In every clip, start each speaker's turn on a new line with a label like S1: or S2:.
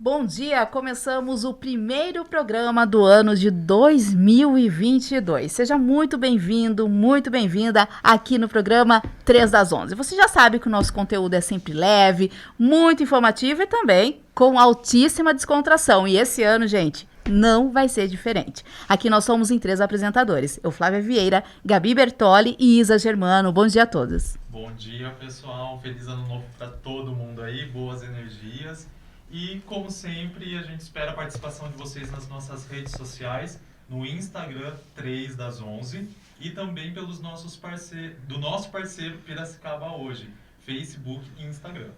S1: Bom dia, começamos o primeiro programa do ano de 2022. Seja muito bem-vindo, muito bem-vinda aqui no programa 3 das 11. Você já sabe que o nosso conteúdo é sempre leve, muito informativo e também com altíssima descontração. E esse ano, gente, não vai ser diferente. Aqui nós somos em 3 apresentadores. Eu, Flávia Vieira, Gabi Bertoli e Isa Germano. Bom dia a todos.
S2: Bom dia, pessoal. Feliz ano novo para todo mundo aí, boas energias. E, como sempre, a gente espera a participação de vocês nas nossas redes sociais, no Instagram 3 das 11 e também pelos nossos do nosso parceiro Piracicaba Hoje, Facebook e Instagram.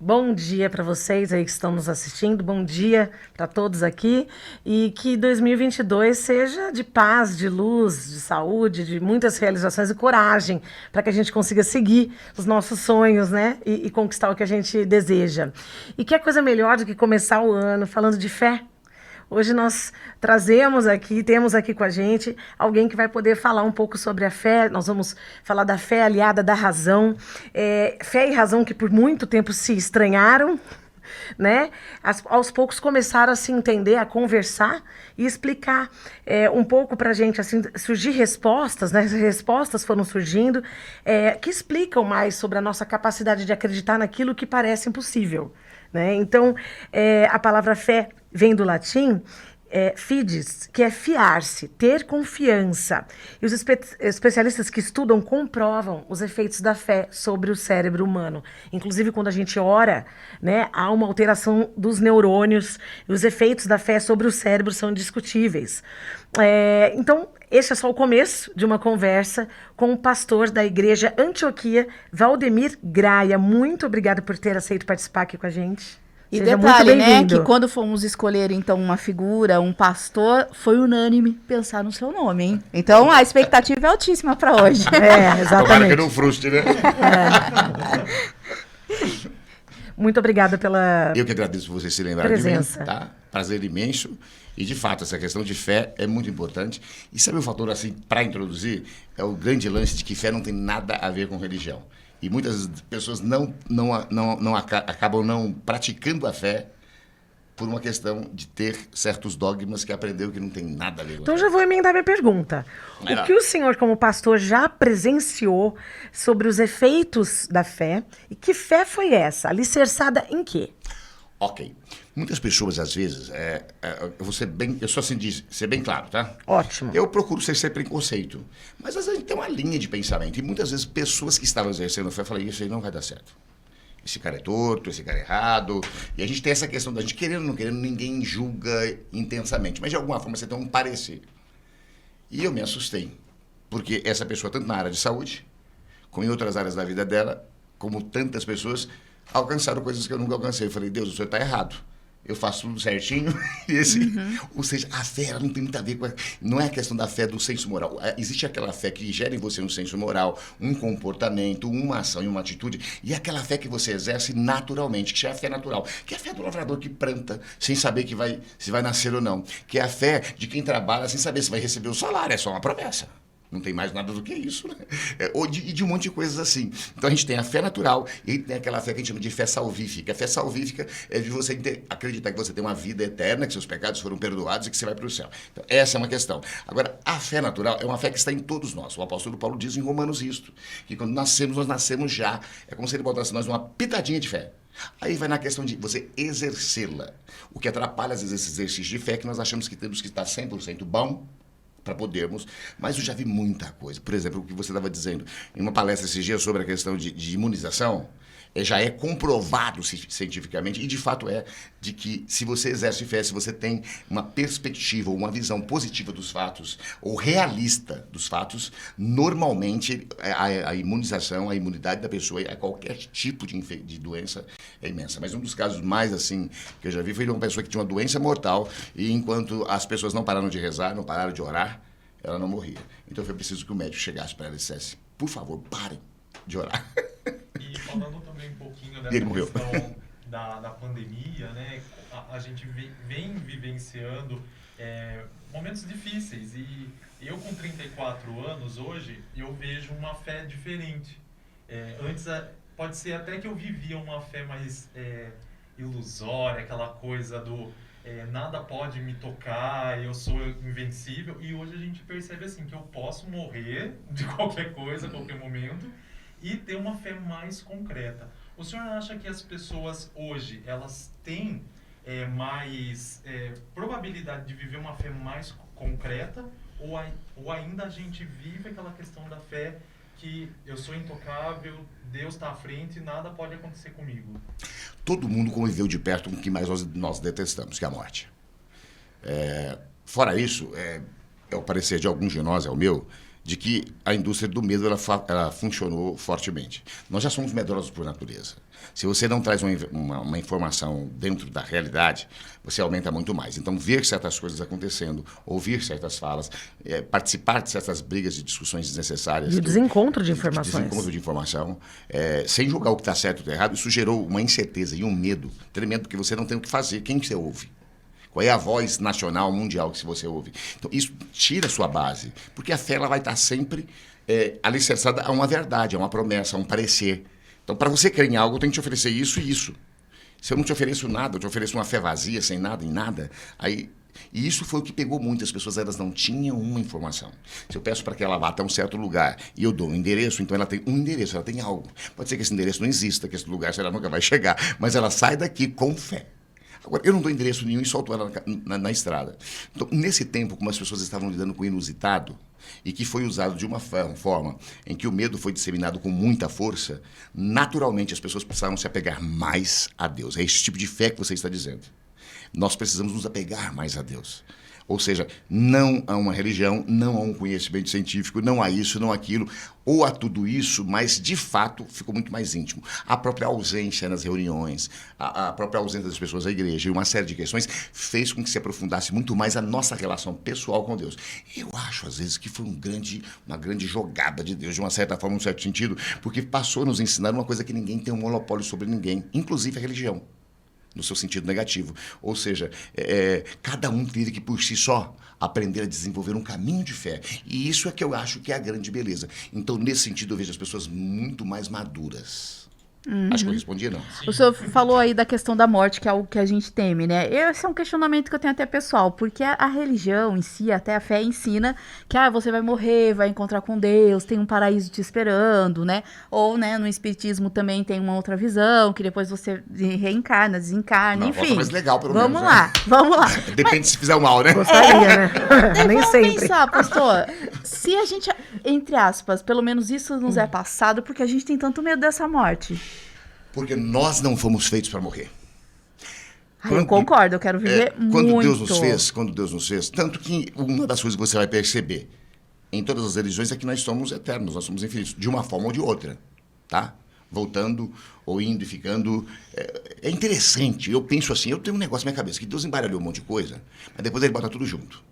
S3: Bom dia para vocês aí que estão nos assistindo, bom dia para todos aqui e que 2022 seja de paz, de luz, de saúde, de muitas realizações e coragem para que a gente consiga seguir os nossos sonhos, né, e conquistar o que a gente deseja. E que é coisa melhor do que começar o ano falando de fé. Hoje nós temos aqui com a gente alguém que vai poder falar um pouco sobre a fé. Nós vamos falar da fé aliada da razão. Fé e razão que por muito tempo se estranharam, né? Aos poucos começaram a se entender, a conversar e explicar um pouco para a gente, assim, surgir respostas, né? As respostas foram surgindo, que explicam mais sobre a nossa capacidade de acreditar naquilo que parece impossível, né? Então, a palavra fé vem do latim fides, que é fiar-se, ter confiança. E os especialistas que estudam comprovam os efeitos da fé sobre o cérebro humano. Inclusive, quando a gente ora, né, há uma alteração dos neurônios. E os efeitos da fé sobre o cérebro são indiscutíveis. Então, esse é só o começo de uma conversa com o pastor da Igreja Antioquia, Valdemir Graia. Muito obrigada por ter aceito participar aqui com a gente.
S1: E
S3: Seja
S1: detalhe,
S3: muito
S1: né,
S3: bem-vindo.
S1: que quando fomos escolher, então, uma figura, um pastor, foi unânime pensar no seu nome, hein? Então, a expectativa é altíssima para hoje.
S4: Tomara que
S3: Exatamente.
S4: não frustre, né?
S3: Muito obrigada pela
S4: Eu que agradeço por vocês se lembrarem de mim,
S3: presença.
S4: tá? Prazer imenso. E, de fato, essa questão de fé é muito importante. E sabe um fator, assim, para introduzir? É o grande lance de que fé não tem nada a ver com religião. E muitas pessoas acabam não praticando a fé por uma questão de ter certos dogmas que aprendeu que não tem nada a ver com
S3: Então
S4: a fé.
S3: já vou emendar minha pergunta.
S4: Vai lá.
S3: O que o senhor, como pastor, já presenciou sobre os efeitos da fé? E que fé foi essa? Alicerçada em quê?
S4: Ok. Muitas pessoas, às vezes, eu sou assim de ser bem claro, tá?
S3: Ótimo.
S4: Eu procuro ser sem preconceito. Mas às vezes tem uma linha de pensamento. E muitas vezes pessoas que estavam exercendo fé falam, isso aí não vai dar certo. Esse cara é torto, esse cara é errado. E a gente tem essa questão da gente querendo ou não querendo, ninguém julga intensamente. Mas de alguma forma você tem um parecer. E eu me assustei. Porque essa pessoa, tanto na área de saúde, como em outras áreas da vida dela, como tantas pessoas, alcançaram coisas que eu nunca alcancei. Eu falei, Deus, o senhor está errado. Eu faço tudo certinho. Ou seja, a fé ela não tem muito a ver com... Não é a questão da fé do senso moral. Existe aquela fé que gera em você um senso moral, um comportamento, uma ação e uma atitude. E aquela fé que você exerce naturalmente, que é a fé natural. Que é a fé do lavrador que planta sem saber se vai nascer ou não. Que é a fé de quem trabalha sem saber se vai receber o salário. É só uma promessa. Não tem mais nada do que isso, né? E de um monte de coisas assim. Então a gente tem a fé natural e tem aquela fé que a gente chama de fé salvífica. A fé salvífica é de você acreditar que você tem uma vida eterna, que seus pecados foram perdoados e que você vai para o céu. Então essa é uma questão. Agora, a fé natural é uma fé que está em todos nós. O apóstolo Paulo diz em Romanos isto, que quando nascemos, nós nascemos já. É como se ele botasse em nós uma pitadinha de fé. Aí vai na questão de você exercê-la. O que atrapalha, às vezes, esse exercício de fé é que nós achamos que temos que estar 100% bom para podermos, mas eu já vi muita coisa. Por exemplo, o que você estava dizendo em uma palestra esses dias sobre a questão de imunização, já é comprovado cientificamente, e de fato de que se você exerce fé, se você tem uma perspectiva ou uma visão positiva dos fatos, ou realista dos fatos, normalmente a imunização, a imunidade da pessoa a qualquer tipo de doença é imensa. Mas um dos casos mais assim que eu já vi foi de uma pessoa que tinha uma doença mortal e enquanto as pessoas não pararam de rezar, não pararam de orar, ela não morria. Então foi preciso que o médico chegasse para ela e dissesse, por favor, parem de orar.
S2: E falando também um pouquinho
S4: E ele
S2: dessa
S4: morreu.
S2: questão da pandemia, né? A gente vem vivenciando momentos difíceis e eu com 34 anos hoje, eu vejo uma fé diferente. Antes, pode ser até que eu vivia uma fé mais ilusória, aquela coisa do nada pode me tocar, eu sou invencível. E hoje a gente percebe assim que eu posso morrer de qualquer coisa, a qualquer momento, e ter uma fé mais concreta. O senhor acha que as pessoas hoje, elas têm mais probabilidade de viver uma fé mais concreta, ou ainda a gente vive aquela questão da fé que eu sou intocável, Deus está à frente e nada pode acontecer comigo?
S4: Todo mundo conviveu de perto com o que mais nós detestamos, que é a morte. Fora isso, é o parecer de alguns de nós, é o meu, de que a indústria do medo ela funcionou fortemente. Nós já somos medrosos por natureza. Se você não traz uma informação dentro da realidade, você aumenta muito mais. Então, ver certas coisas acontecendo, ouvir certas falas, participar de certas brigas e discussões desnecessárias.
S3: De desencontro de informações.
S4: Desencontro de informação, sem julgar o que está certo ou está errado, isso gerou uma incerteza e um medo tremendo, porque você não tem o que fazer. Quem você ouve? Qual é a voz nacional, mundial que você ouve? Então, isso tira a sua base, porque a fé ela vai estar sempre alicerçada a uma verdade, a uma promessa, a um parecer. Então, para você crer em algo, eu tenho que te oferecer isso e isso. Se eu não te ofereço nada, eu te ofereço uma fé vazia, sem nada, em nada, aí... E isso foi o que pegou muitas pessoas, elas não tinham uma informação. Se eu peço para que ela vá até um certo lugar e eu dou um endereço, então ela tem um endereço, ela tem algo. Pode ser que esse endereço não exista, que esse lugar ela nunca vai chegar, mas ela sai daqui com fé. Agora, eu não dou endereço nenhum e solto ela na estrada. Então, nesse tempo, como as pessoas estavam lidando com o inusitado, e que foi usado de uma forma em que o medo foi disseminado com muita força, naturalmente as pessoas precisavam se apegar mais a Deus. É esse tipo de fé que você está dizendo. Nós precisamos nos apegar mais a Deus. Ou seja, não a uma religião, não a um conhecimento científico, não a isso, não aquilo, ou a tudo isso, mas de fato ficou muito mais íntimo. A própria ausência nas reuniões, a própria ausência das pessoas da igreja e uma série de questões fez com que se aprofundasse muito mais a nossa relação pessoal com Deus. Eu acho, às vezes, que foi uma grande jogada de Deus, de uma certa forma, num certo sentido, porque passou a nos ensinar uma coisa que ninguém tem um monopólio sobre ninguém, inclusive a religião. No seu sentido negativo. Ou seja, cada um teve que, por si só, aprender a desenvolver um caminho de fé. E isso é que eu acho que é a grande beleza. Então, nesse sentido, eu vejo as pessoas muito mais maduras. Acho que eu respondi, não.
S1: O senhor falou aí da questão da morte, que é algo que a gente teme, né? Esse é um questionamento que eu tenho até pessoal, porque a religião em si, até a fé ensina que você vai morrer, vai encontrar com Deus, tem um paraíso te esperando, né? Ou, né, no espiritismo também tem uma outra visão, que depois você reencarna, desencarna,
S4: Uma
S1: enfim.
S4: volta mais legal, pelo
S1: vamos
S4: menos,
S1: lá,
S4: né?
S1: vamos lá.
S4: Depende se fizer o mal, né?
S3: Gostaria, né? Nem
S1: Vamos
S3: sempre.
S1: pensar, pastor, se a gente, entre aspas, pelo menos isso nos é passado, porque a gente tem tanto medo dessa morte.
S4: Porque nós não fomos feitos para morrer.
S1: Eu concordo, eu quero viver
S4: Quando
S1: muito.
S4: Deus nos fez, tanto que uma das coisas que você vai perceber em todas as religiões é que nós somos eternos, nós somos infinitos, de uma forma ou de outra, tá? Voltando ou indo e ficando. É interessante, eu penso assim, eu tenho um negócio na minha cabeça, que Deus embaralhou um monte de coisa, mas depois ele bota tudo junto.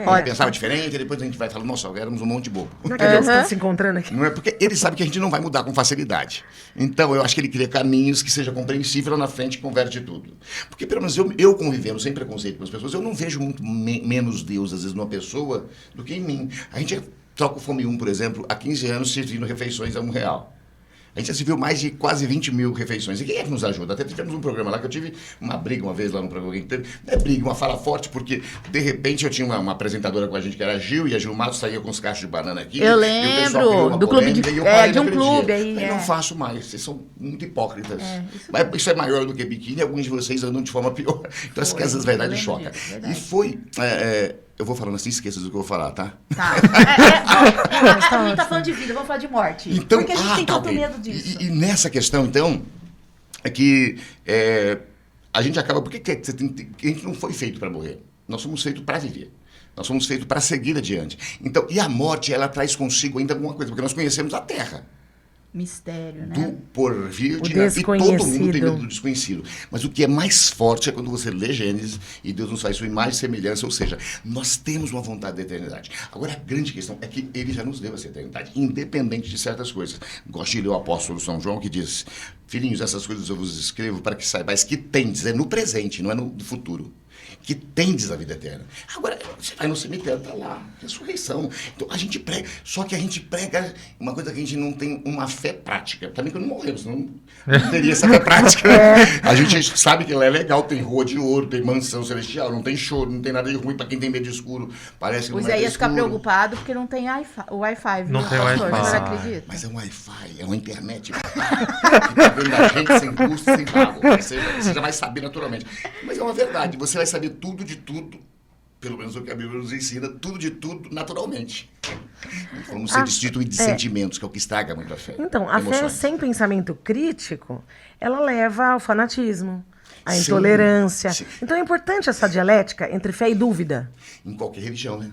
S1: Olha,
S4: Pensava diferente, depois a gente vai falando, nossa, éramos um monte de bobo.
S3: Não é que Deus está se encontrando aqui.
S4: Não é porque ele sabe que a gente não vai mudar com facilidade. Então, eu acho que ele cria caminhos que seja compreensível lá na frente e converte tudo. Porque, pelo menos, eu convivendo sem preconceito com as pessoas, eu não vejo muito menos Deus, às vezes, numa pessoa do que em mim. A gente troca o Fome 1, por exemplo, há 15 anos servindo refeições a R$1. A gente já se viu mais de quase 20 mil refeições. E quem é que nos ajuda? Até tivemos um programa lá que eu tive uma briga uma vez lá no programa que teve. Não é briga, uma fala forte, porque de repente eu tinha uma apresentadora com a gente que era a Gil, e a Gil Matos saía com os cachos de banana aqui.
S1: Eu
S4: e o pessoal
S1: lembro,
S4: criou uma
S1: do clube de-
S4: polêmica, e eu parei
S1: de um
S4: naquele
S1: clube
S4: dia.
S1: aí,
S4: Eu
S1: é.
S4: não faço mais, vocês são muito hipócritas.
S1: isso
S4: Mas isso é maior do que biquíni, alguns de vocês andam de forma pior. Então essas verdades
S1: eu lembro
S4: chocam.
S1: disso, verdade.
S4: E foi... eu vou falando assim, esqueça do que eu vou falar, tá?
S1: Tá. A gente tá falando de vida, vamos falar de morte.
S4: Então,
S1: porque a gente tem
S4: tá,
S1: tanto
S4: ok.
S1: medo disso.
S4: E nessa questão, então, é que a gente acaba... Por que a gente não foi feito para morrer? Nós somos feitos para viver. Nós somos feitos para seguir adiante. Então, e a morte, ela traz consigo ainda alguma coisa, porque nós conhecemos a Terra.
S1: Mistério, né?
S4: Do porvir
S3: O
S4: de nada. E todo mundo tem
S3: desconhecido.
S4: medo do desconhecido. Mas o que é mais forte é quando você lê Gênesis e Deus nos faz sua imagem e semelhança, ou seja, nós temos uma vontade de eternidade. Agora, a grande questão é que ele já nos deu essa eternidade, independente de certas coisas. Gosto de ler o apóstolo São João que diz: filhinhos, essas coisas eu vos escrevo para que saibais que tendes, é no presente, não é no futuro. que tendes a vida eterna. Agora, você vai no cemitério, está lá, ressurreição. Então, a gente prega, só que a gente prega uma coisa que a gente não tem uma fé prática. Também que não morremos, senão não teria essa fé prática. A gente sabe que ela é legal, tem rua de ouro, tem mansão celestial, não tem choro, não tem nada de ruim para quem tem medo de escuro. Parece que
S1: O
S4: não
S1: Zé
S4: é
S1: ia ficar
S4: escuro.
S1: preocupado porque não tem Wi-Fi. Viu,
S2: Não tem
S1: pastor?
S2: Wi-Fi.
S1: O senhor acredita?
S4: Mas é um Wi-Fi, é uma internet. Que tá vendo a gente sem custo, sem pago. Você já vai saber naturalmente. Mas é uma verdade, você vai saber tudo de tudo, pelo menos o que a Bíblia nos ensina, tudo de tudo naturalmente. Vamos ser destituídos de sentimentos, que é o que estraga muito a fé.
S3: Então, a fé
S4: Emoções.
S3: sem pensamento crítico, ela leva ao fanatismo, à
S4: Sim,
S3: intolerância.
S4: sim.
S3: Então, é importante essa dialética entre fé e dúvida.
S4: Em qualquer religião, né?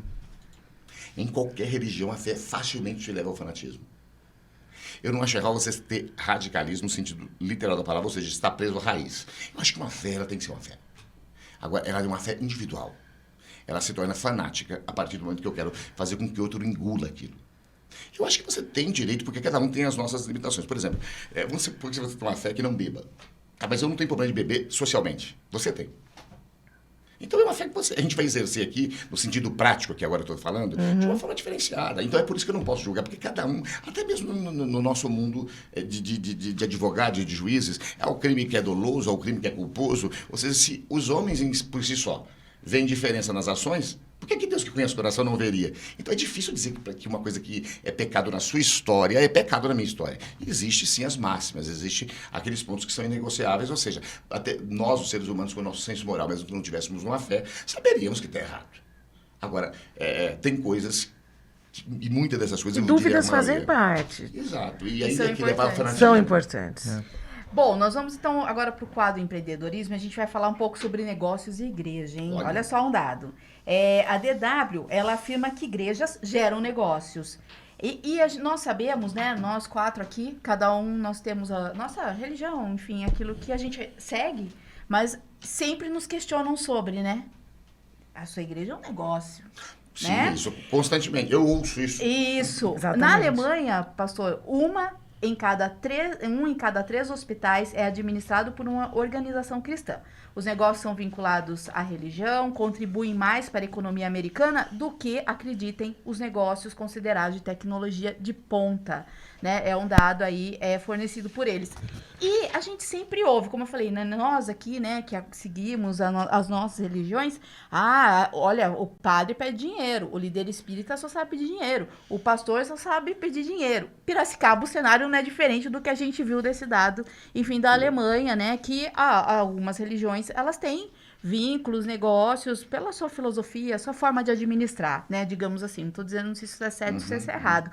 S4: Em qualquer religião, a fé facilmente te leva ao fanatismo. Eu não acho errado você ter radicalismo no sentido literal da palavra, ou seja, estar preso à raiz. Eu acho que uma fé, ela tem que ser uma fé. Agora, ela é uma fé individual. Ela se torna fanática a partir do momento que eu quero fazer com que outro engula aquilo. Eu acho que você tem direito, porque cada um tem as nossas limitações. Por exemplo, porque você tem uma fé que não beba. Ah, mas eu não tenho problema de beber socialmente. Você tem. Então é uma fé que a gente vai exercer aqui, no sentido prático que agora eu estou falando, de uma forma diferenciada. Então é por isso que eu não posso julgar, porque cada um, até mesmo no nosso mundo de advogados e de juízes, há o crime que é doloso, há o crime que é culposo. Ou seja, se os homens por si só veem diferença nas ações, por que Deus que conhece o coração não veria? Então é difícil dizer que uma coisa que é pecado na sua história é pecado na minha história. Existem sim as máximas, existem aqueles pontos que são inegociáveis, ou seja, até nós, os seres humanos, com o nosso senso moral, mesmo que não tivéssemos uma fé, saberíamos que está errado. Agora, tem coisas, e muitas dessas coisas...
S3: Dúvidas fazem parte.
S4: Exato, e
S1: E
S4: ainda
S1: são
S4: que levar ao
S1: importantes.
S4: fanatismo.
S3: São importantes.
S1: Bom, nós vamos então agora para o quadro empreendedorismo. A gente vai falar um pouco sobre negócios e igreja, hein? Olha só um dado. A DW, ela afirma que igrejas geram negócios. Nós sabemos, né? Nós 4 aqui, cada um, nós temos a nossa religião, enfim, aquilo que a gente segue, mas sempre nos questionam sobre, né? A sua igreja é um negócio.
S4: Sim,
S1: né?
S4: isso constantemente. Eu ouço isso.
S1: Isso.
S3: Exatamente.
S1: Na Alemanha, pastor, um em cada 3 hospitais é administrado por uma organização cristã. Os negócios são vinculados à religião, contribuem mais para a economia americana do que, acreditem, os negócios considerados de tecnologia de ponta. Né? É um dado aí fornecido por eles. E a gente sempre ouve, como eu falei, né? Nós aqui, né, que seguimos as nossas religiões, olha, o padre pede dinheiro, o líder espírita só sabe pedir dinheiro, o pastor só sabe pedir dinheiro. Piracicaba, o cenário não é diferente do que a gente viu desse dado, enfim, da Alemanha, né, que algumas religiões, elas têm vínculos, negócios, pela sua filosofia, sua forma de administrar, né, digamos assim. Não estou dizendo se isso é certo ou se isso é errado.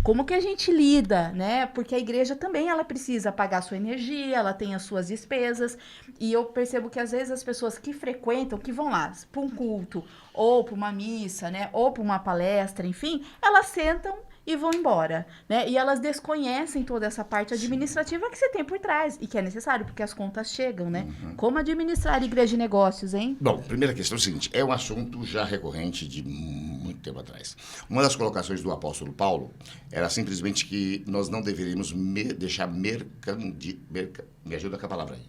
S1: Como que a gente lida, né? Porque a igreja também, ela precisa pagar a sua energia, ela tem as suas despesas. E eu percebo que, às vezes, as pessoas que frequentam, que vão lá para um culto, ou para uma missa, né? Ou para uma palestra, enfim, elas sentam e vão embora, né? E elas desconhecem toda essa parte administrativa que você tem por trás e que é necessário, porque as contas chegam, né? Como administrar igreja de negócios, hein?
S4: Bom, primeira questão é o seguinte, é um assunto já recorrente de muito tempo atrás. Uma das colocações do apóstolo Paulo era simplesmente que nós não deveríamos deixar me ajuda com a palavra aí.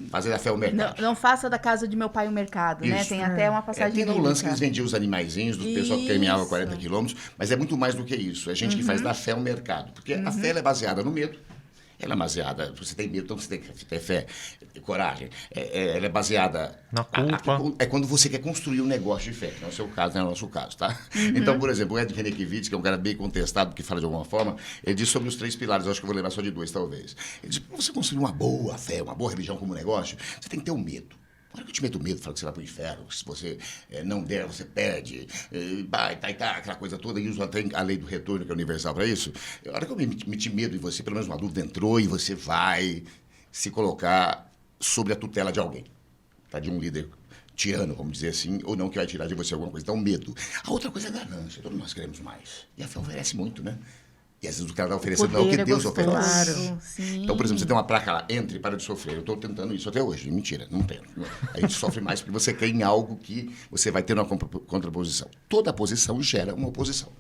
S4: Fazer a fé o mercado.
S1: Não faça da casa de meu pai um mercado, né?
S4: Isso.
S1: Tem até uma passagem
S4: tem no
S1: bíblica.
S4: lance que eles vendiam os animaizinhos do pessoal que caminhava
S1: Isso.
S4: 40 quilômetros, mas é muito mais do que isso. É gente que faz da fé um mercado. Porque a fé ela é baseada no medo. Ela é baseada, você tem medo, então você tem que ter fé, coragem. Ela é baseada...
S2: Na culpa.
S4: É quando você quer construir um negócio de fé, que não é o seu caso, não é o nosso caso, tá? Então, por exemplo, o Ed Renekiewicz, que é um cara bem contestado, que fala de alguma forma, ele diz sobre os 3 pilares, eu acho que eu vou lembrar só de 2, talvez. Ele diz, para você construir uma boa fé, uma boa religião como negócio, você tem que ter o medo. Na hora que eu te meto medo, fala que você vai pro inferno, que se você não der, você perde, aquela coisa toda, e uso até a lei do retorno, que é universal para isso. Na hora que eu meti medo em você, pelo menos uma dúvida entrou, e você vai se colocar sobre a tutela de alguém, tá? De um líder tirano, vamos dizer assim, ou não, que vai tirar de você alguma coisa. Então, medo. A outra coisa é ganância, todos nós queremos mais. E a fé oferece muito, né? E às vezes o cara está oferecendo não o que Deus oferece.
S1: Claro, sim.
S4: Então, por exemplo, você tem uma placa lá, entre e para de sofrer. Eu estou tentando isso até hoje. Mentira, não tenho. A gente sofre mais porque você quer em algo que você vai ter uma contraposição. Toda posição gera uma oposição.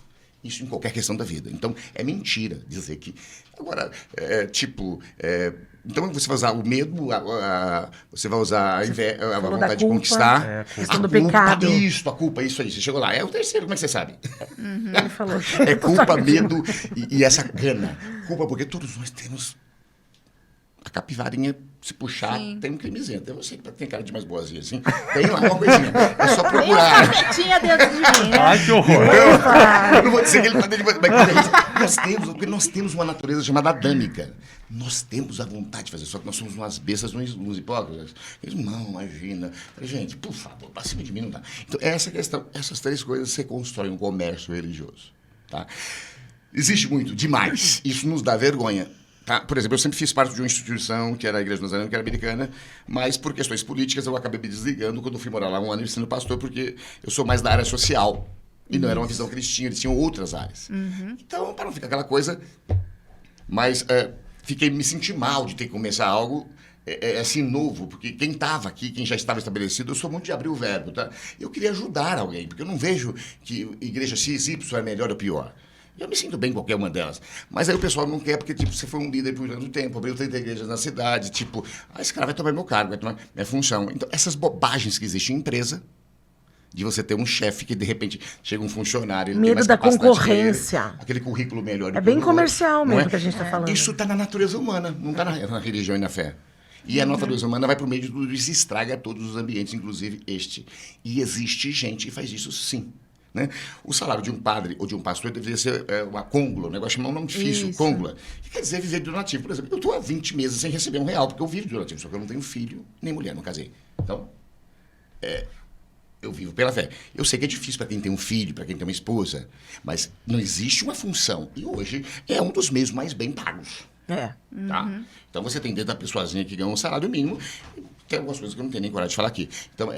S4: Isso em qualquer questão da vida. Então, é mentira dizer que... Agora, Então você vai usar o medo, você vai usar a
S3: falou da
S4: vontade de
S3: culpa,
S4: conquistar.
S3: questão do
S4: culpa,
S3: pecado.
S4: a culpa, isso aí. Você chegou lá. É o terceiro, como é que você sabe?
S3: Ele falou.
S4: É culpa, medo e essa gana. Culpa porque todos nós temos a capivarinha, se puxar,
S1: Sim.
S4: tem um crimezento. Eu sei que tem cara de mais boazinha, assim. Tem uma coisinha. É só procurar.
S1: Tinha dentro de mim, né?
S2: Ai, que horror.
S4: Eu não vou dizer que ele está dentro de... Porque nós temos uma natureza chamada adâmica. Nós temos a vontade de fazer, só que nós somos umas bestas, uns hipócritas. Eles, não, imagina. Gente, por favor, pra cima de mim não dá. Então, essa questão, essas três coisas, você constrói um comércio religioso. Tá? Existe muito, demais. Isso nos dá vergonha. Tá? Por exemplo, eu sempre fiz parte de uma instituição que era a Igreja Nazarena, que era americana, mas por questões políticas eu acabei me desligando quando eu fui morar lá um ano sendo pastor, porque eu sou mais da área social. E não era uma visão que eles tinham outras áreas. Então, para não ficar aquela coisa... Mas me senti mal de ter que começar algo assim novo, porque quem estava aqui, quem já estava estabelecido, eu sou muito de abrir o verbo, tá? Eu queria ajudar alguém, porque eu não vejo que igreja XY é melhor ou pior. Eu me sinto bem em qualquer uma delas. Mas aí o pessoal não quer, porque tipo, você foi um líder por tanto tempo, abriu 30 igrejas na cidade, tipo, esse cara vai tomar meu cargo, vai tomar minha função. Então, essas bobagens que existem em empresa, de você ter um chefe que, de repente, chega um funcionário... Ele
S3: Medo
S4: tem mais
S3: da
S4: capacidade
S3: concorrência.
S4: que ele, aquele currículo melhor.
S3: É bem comercial
S4: não
S3: mesmo que a gente está falando.
S4: Isso está na natureza humana, não está na religião e na fé. E a natureza humana vai para o meio de tudo isso e estraga todos os ambientes, inclusive este. E existe gente que faz isso sim. Né? O salário de um padre ou de um pastor deveria ser uma côngula, um negócio chamado um nome difícil,
S1: Isso.
S4: côngula. Que quer dizer viver de donativo. Por exemplo, eu estou há 20 meses sem receber R$1, porque eu vivo de donativo, só que eu não tenho filho nem mulher, não casei. Então, eu vivo pela fé. Eu sei que é difícil para quem tem um filho, para quem tem uma esposa, mas não existe uma função. E hoje é um dos meios mais bem pagos. Tá? Então você tem dentro da pessoazinha que ganha um salário mínimo, tem algumas coisas que eu não tenho nem coragem de falar aqui. Então,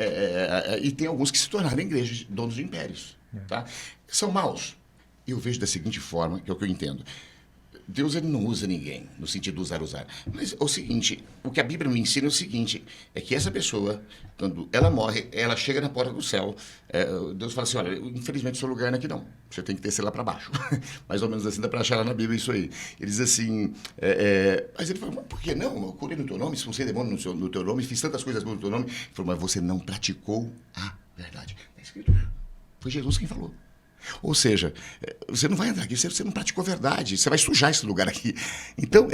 S4: e tem alguns que se tornaram igrejas, donos de impérios. Tá? São maus. Eu vejo da seguinte forma, que é o que eu entendo. Deus ele não usa ninguém, no sentido de usar. Mas é o seguinte, o que a Bíblia me ensina é o seguinte, é que essa pessoa, quando ela morre, ela chega na porta do céu, Deus fala assim, olha, infelizmente o seu lugar não é aqui não, você tem que descer lá para baixo. Mais ou menos assim, dá para achar lá na Bíblia isso aí. Ele diz assim, mas ele fala, mas por que não? Eu curei no teu nome, expulsei demônio no teu nome, fiz tantas coisas no teu nome. Ele falou, mas você não praticou a verdade. Está escrito lá. Foi Jesus quem falou. Ou seja, você não vai entrar aqui, você não praticou a verdade, você vai sujar esse lugar aqui. Então,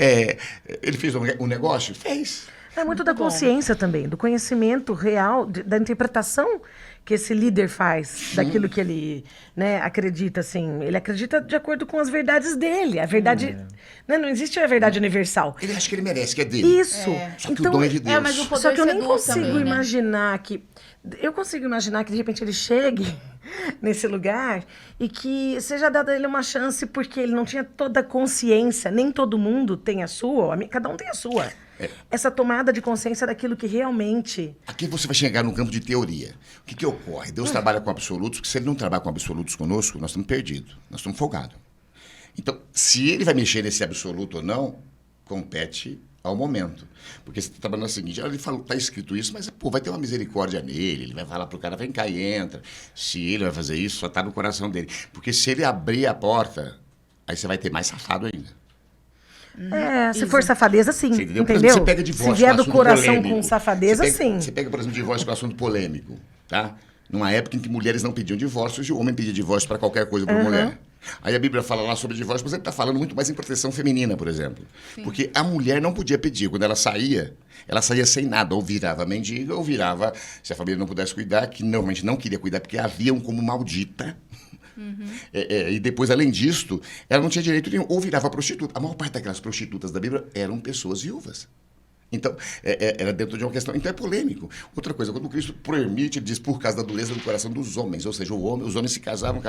S4: ele fez um negócio? Fez.
S3: É muito da consciência também, do conhecimento real, da interpretação que esse líder faz daquilo que ele, né, acredita, assim. Ele acredita de acordo com as verdades dele. A verdade... Né, não existe a verdade universal.
S4: Ele acha que ele merece, que é dele.
S3: Isso.
S4: Só que o dom é de Deus.
S1: mas o poder
S3: Só que eu nem
S1: seduz
S3: consigo
S1: também, né?
S3: imaginar que... Eu consigo imaginar que, de repente, ele chegue nesse lugar e que seja dada a ele uma chance porque ele não tinha toda a consciência, nem todo mundo tem a sua, cada um tem a sua. Essa tomada de consciência daquilo que realmente...
S4: Aqui você vai chegar no campo de teoria. O que ocorre? Deus trabalha com absolutos, porque se ele não trabalha com absolutos conosco, nós estamos perdidos, nós estamos folgados. Então, se ele vai mexer nesse absoluto ou não, compete ao momento. Porque você está trabalhando o seguinte, ele falou, está escrito isso, mas pô, vai ter uma misericórdia nele, ele vai falar pro cara, vem cá e entra. Se ele vai fazer isso, só está no coração dele. Porque se ele abrir a porta, aí você vai ter mais safado ainda.
S3: se for safadeza, sim.
S4: Você entendeu?
S3: Entendeu?
S4: Você pega divórcio
S3: Se vier
S4: com
S3: do
S4: assunto
S3: coração
S4: polêmico.
S3: com safadeza, sim.
S4: Você pega, por exemplo, divórcio com assunto polêmico, tá? Numa época em que mulheres não pediam divórcio e o homem pedia divórcio para qualquer coisa por mulher. Aí a Bíblia fala lá sobre divórcio, mas ele está falando muito mais em proteção feminina, por exemplo. Sim. Porque a mulher não podia pedir. Quando ela saía sem nada. Ou virava mendiga, ou virava, se a família não pudesse cuidar, que normalmente não queria cuidar, porque a viam como maldita. E depois, além disto, ela não tinha direito nenhum. Ou virava prostituta. A maior parte daquelas prostitutas da Bíblia eram pessoas viúvas. Então, era dentro de uma questão... Então, é polêmico. Outra coisa, quando Cristo permite, ele diz por causa da dureza do coração dos homens. Ou seja, os homens se casavam.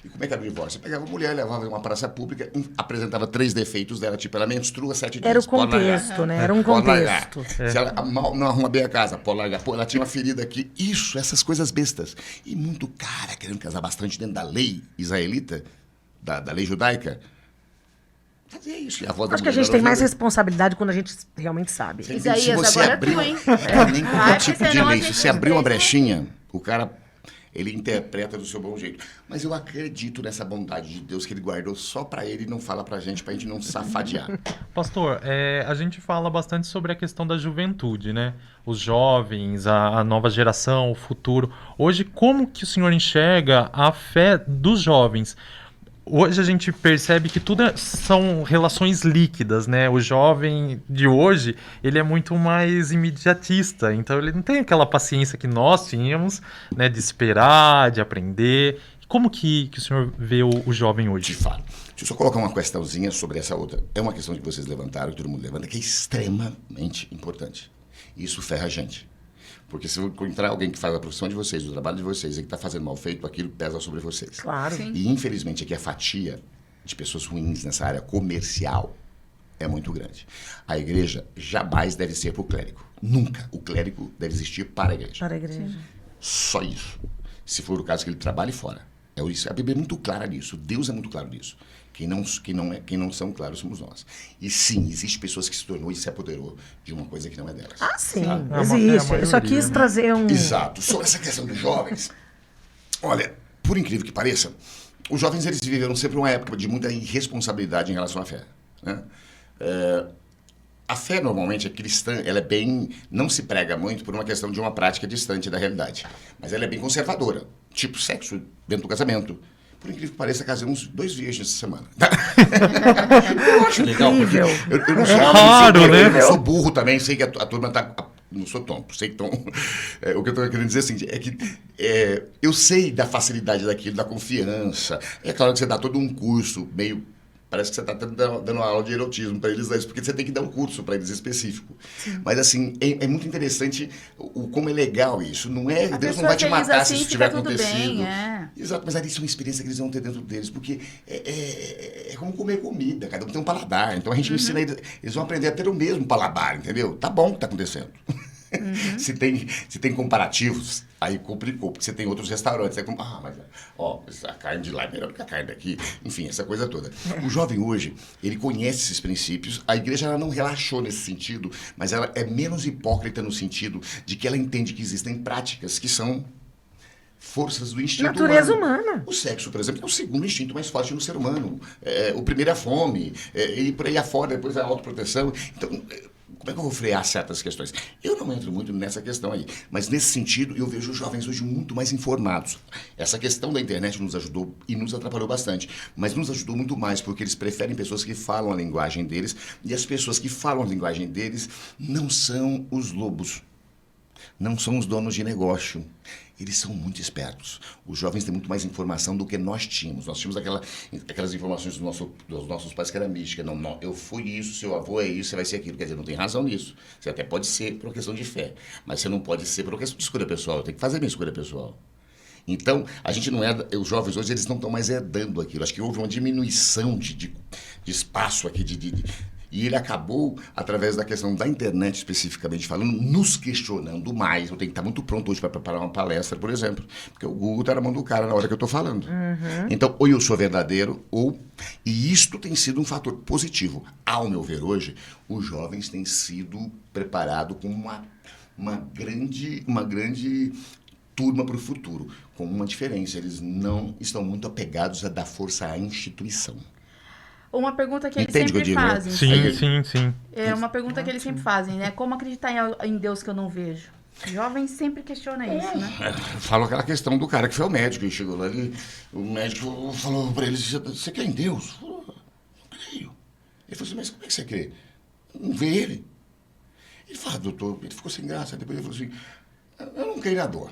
S4: E como é que era o divórcio? Você pegava a mulher, levava em uma praça pública, apresentava 3 defeitos dela, tipo, ela menstrua 7 dias.
S3: Era o contexto, né? Era um contexto.
S4: Se ela não arruma bem a casa, pode largar. Pô, ela tinha uma ferida aqui. Isso, essas coisas bestas. E muito cara querendo casar bastante dentro da lei israelita, da lei judaica. Fazer isso.
S3: Acho que a gente tem mais responsabilidade quando a gente realmente sabe.
S1: Isaías,
S4: se você
S1: agora
S4: abriu,
S1: tu, hein?
S4: nem qualquer tipo de lei. Se você abrir uma brechinha, o cara ele interpreta do seu bom jeito. Mas eu acredito nessa bondade de Deus que ele guardou só para ele e não fala pra gente não safadear.
S2: Pastor, a gente fala bastante sobre a questão da juventude, né? Os jovens, a nova geração, o futuro. Hoje, como que o senhor enxerga a fé dos jovens? Hoje a gente percebe que tudo são relações líquidas, né? O jovem de hoje, ele é muito mais imediatista, então ele não tem aquela paciência que nós tínhamos, né? De esperar, de aprender. Como que o senhor vê o jovem hoje?
S4: De fato. Deixa eu só colocar uma questãozinha sobre essa outra. É uma questão que vocês levantaram, que todo mundo levanta, que é extremamente importante. Isso ferra a gente. Porque se encontrar alguém que faz a profissão de vocês, o trabalho de vocês, e que está fazendo mal feito, aquilo pesa sobre vocês.
S3: Claro.
S1: Sim.
S4: E, infelizmente, aqui a fatia de pessoas ruins nessa área comercial é muito grande. A igreja jamais deve ser para o clérigo. Nunca. O clérigo deve existir para a igreja.
S3: Para a igreja.
S4: Só isso. Se for o caso que ele trabalhe fora. A Bíblia é muito clara nisso. Deus é muito claro nisso. Quem não são claros somos nós. E sim, existem pessoas que se tornou e se apoderou de uma coisa que não é delas.
S3: Ah, sim.
S4: Tá?
S3: Existe.
S2: É a
S3: Eu só
S2: maioria,
S3: quis
S2: né?
S3: trazer um...
S4: Exato. Sobre essa questão dos jovens, olha, por incrível que pareça, os jovens eles viveram sempre uma época de muita irresponsabilidade em relação à fé. Né? A fé, normalmente, é cristã, ela é bem... Não se prega muito por uma questão de uma prática distante da realidade. Mas ela é bem conservadora. Tipo sexo dentro do casamento. Por incrível que pareça, casei uns 2 virgens essa semana. Eu acho legal, porque eu não sou
S2: raro, né?
S4: Eu não sou burro também, sei que a turma tá... Não sou tonto, sei que o que eu estou querendo dizer assim, é que eu sei da facilidade daquilo, da confiança. É claro que você dá todo um curso meio... Parece que você está dando uma aula de erotismo para eles, porque você tem que dar um curso para eles específico. Sim. Mas, assim, é muito interessante como é legal isso. Não é, Deus não vai te matar
S1: assim,
S4: se isso tiver
S1: tudo
S4: acontecido.
S1: Bem, é.
S4: Exato, mas ali isso é uma experiência que eles vão ter dentro deles, porque é como comer comida, cada um tem um paladar. Então a gente ensina eles vão aprender a ter o mesmo paladar, entendeu? Tá bom o que está acontecendo. Se tem comparativos, aí complicou, porque você tem outros restaurantes. Mas a carne de lá é melhor que a carne daqui. Enfim, essa coisa toda. O jovem hoje, ele conhece esses princípios. A igreja ela não relaxou nesse sentido, mas ela é menos hipócrita no sentido de que ela entende que existem práticas que são forças do instinto
S3: natureza
S4: humano.
S3: humana.
S4: O sexo, por exemplo, é o segundo instinto mais forte no ser humano. O primeiro é a fome, e por aí afora, depois a autoproteção. Então... Como é que eu vou frear certas questões? Eu não entro muito nessa questão aí, mas nesse sentido eu vejo os jovens hoje muito mais informados. Essa questão da internet nos ajudou e nos atrapalhou bastante, mas nos ajudou muito mais porque eles preferem pessoas que falam a linguagem deles e as pessoas que falam a linguagem deles não são os lobos, não são os donos de negócio. Eles são muito espertos. Os jovens têm muito mais informação do que nós tínhamos. Nós tínhamos aquelas informações dos nossos pais que era mística. Não, eu fui isso, seu avô é isso, você vai ser aquilo. Quer dizer, não tem razão nisso. Você até pode ser por uma questão de fé, mas você não pode ser por uma questão de escolha pessoal. Eu tenho que fazer minha escolha pessoal. Então, a gente não os jovens hoje, eles não estão mais herdando aquilo. Acho que houve uma diminuição de espaço aqui, e ele acabou, através da questão da internet especificamente falando, nos questionando mais. Eu tenho que estar muito pronto hoje para preparar uma palestra, por exemplo, porque o Google está na mão do cara na hora que eu estou falando. Então, ou eu sou verdadeiro, e isto tem sido um fator positivo. Ao meu ver hoje, os jovens têm sido preparados com uma grande turma para o futuro, com uma diferença. Eles não estão muito apegados a dar força à instituição.
S1: Uma pergunta que eles
S4: Entende
S1: sempre
S4: o que eu digo, né?
S1: fazem.
S2: Sim.
S1: É uma pergunta que eles sempre fazem, né? Como acreditar em Deus que eu não vejo? Jovens sempre questionam isso, né?
S4: Eu falo aquela questão do cara que foi ao médico e chegou lá e o médico falou para ele, você crê em Deus? Ele falou, não creio. Ele falou assim, mas como é que você crê? Não vê ele. Ele falou, doutor, ele ficou sem graça. Depois ele falou assim, eu não creio na dor.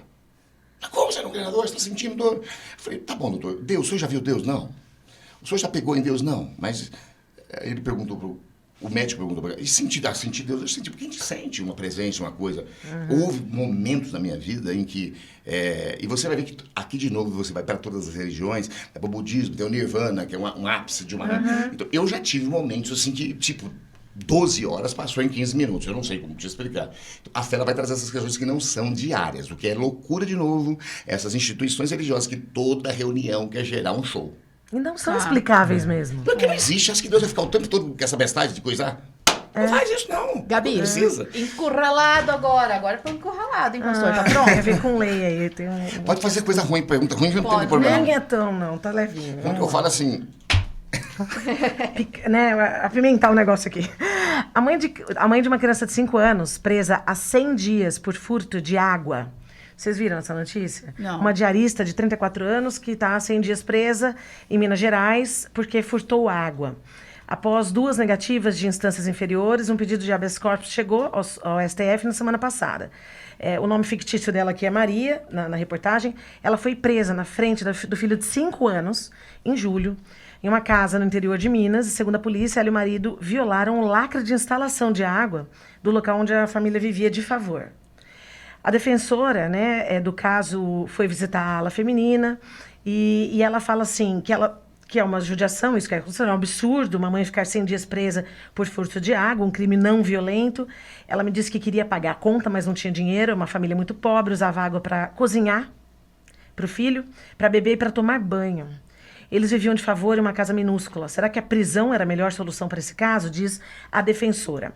S4: Mas como você não crê na dor? Você está sentindo dor? Eu falei, tá bom, doutor. Deus, o senhor já viu Deus? Não. O senhor já pegou em Deus? Não. Mas ele perguntou o médico perguntou para ele, e sentir Deus? Eu senti, porque a gente sente uma presença, uma coisa. Houve momentos na minha vida em que... e você vai ver que aqui de novo você vai para todas as religiões, para o budismo, tem o Nirvana, que é um ápice de uma... Então, eu já tive momentos assim que, tipo... 12 horas passou em 15 minutos, eu não sei como te explicar. A fé ela vai trazer essas questões que não são diárias, o que é loucura de novo, essas instituições religiosas que toda reunião quer gerar um show.
S3: E não são explicáveis mesmo.
S4: Porque não existe, acho que Deus vai ficar o tempo todo com essa bestagem de coisar. Não faz isso, não.
S1: Gabi,
S4: Não precisa.
S1: encurralado agora foi encurralado, hein, pastor? Tá pronto?
S3: Tem a ver com lei aí. Tem
S4: Pode fazer coisa ruim, pergunta ruim, que não
S1: Pode,
S4: tem problema.
S3: Nem é tão, não, tá levinho.
S4: Quando eu falo assim,
S3: Né, apimentar o negócio aqui. A mãe de uma criança de 5 anos, presa há 100 dias por furto de água. Vocês viram essa notícia?
S1: Não.
S3: Uma diarista de 34 anos que está há 100 dias presa em Minas Gerais porque furtou água. Após 2 negativas de instâncias inferiores, um pedido de habeas corpus chegou ao STF na semana passada. O nome fictício dela aqui é Maria, na reportagem. Ela foi presa na frente do filho de 5 anos, em julho, em uma casa no interior de Minas. E, segundo a polícia, ela e o marido violaram o lacre de instalação de água do local onde a família vivia de favor. A defensora, né, do caso foi visitar a ala feminina e ela fala assim, que é uma judiação, isso que é um absurdo, uma mãe ficar 100 dias presa por furto de água, um crime não violento. Ela me disse que queria pagar a conta, mas não tinha dinheiro, uma família muito pobre, usava água para cozinhar para o filho, para beber e para tomar banho. Eles viviam de favor em uma casa minúscula. Será que a prisão era a melhor solução para esse caso? Diz a defensora.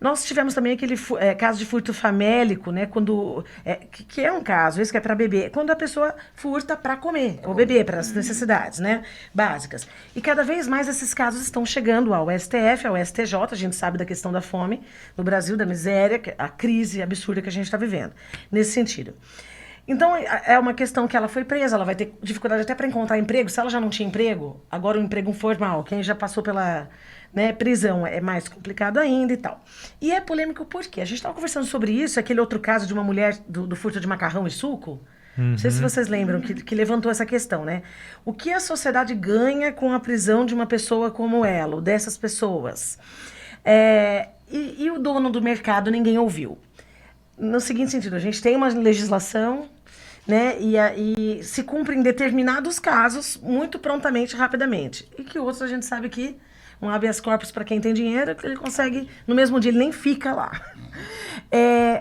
S3: Nós tivemos também aquele caso de furto famélico, né? Quando, que é um caso, esse que é para beber, quando a pessoa furta para comer, ou beber, para as necessidades, né? Básicas. E cada vez mais esses casos estão chegando ao STF, ao STJ, a gente sabe da questão da fome no Brasil, da miséria, a crise absurda que a gente está vivendo, nesse sentido. Então, é uma questão que ela foi presa, ela vai ter dificuldade até para encontrar emprego. Se ela já não tinha emprego, agora o emprego formal, quem já passou pela prisão é mais complicado ainda e tal. E é polêmico por quê? A gente estava conversando sobre isso, aquele outro caso de uma mulher do furto de macarrão e suco. Não sei se vocês lembram, que levantou essa questão, né? O que a sociedade ganha com a prisão de uma pessoa como ela, ou dessas pessoas? E o dono do mercado ninguém ouviu. No seguinte sentido, a gente tem uma legislação, né, e se cumpre em determinados casos muito prontamente, rapidamente. E que outros a gente sabe que um habeas corpus para quem tem dinheiro, ele consegue, no mesmo dia ele nem fica lá.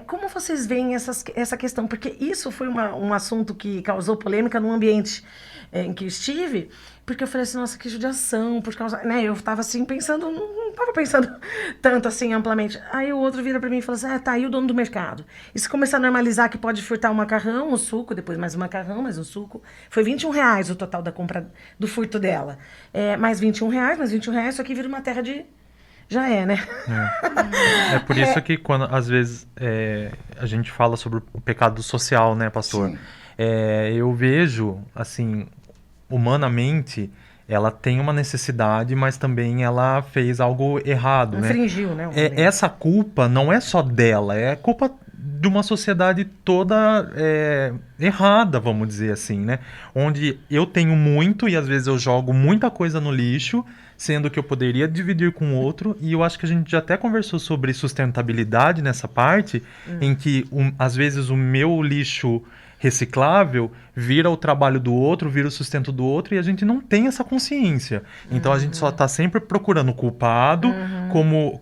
S3: Como vocês veem essa questão? Porque isso foi um assunto que causou polêmica no ambiente em que eu estive, porque eu falei assim, nossa, que judiação, por causa... Né, eu estava assim pensando, não estava pensando tanto assim amplamente. Aí o outro vira para mim e fala assim, tá aí o dono do mercado. E se começar a normalizar que pode furtar um macarrão, um suco, depois mais um macarrão, mais um suco. Foi R$21 o total da compra do furto dela. Mais R$21, mais R$21, isso aqui vira uma terra de... Já né?
S2: É por isso que quando, às vezes, a gente fala sobre o pecado social, né, pastor?
S4: Sim.
S2: Eu vejo, assim, humanamente, ela tem uma necessidade, mas também ela fez algo errado, né?
S3: Infringiu, né?
S2: Essa culpa não é só dela, é culpa de uma sociedade toda errada, vamos dizer assim, né? Onde eu tenho muito e às vezes eu jogo muita coisa no lixo, sendo que eu poderia dividir com outro, e eu acho que a gente já até conversou sobre sustentabilidade nessa parte, em que às vezes o meu lixo reciclável vira o trabalho do outro, vira o sustento do outro, e a gente não tem essa consciência. Então a gente só está sempre procurando o culpado,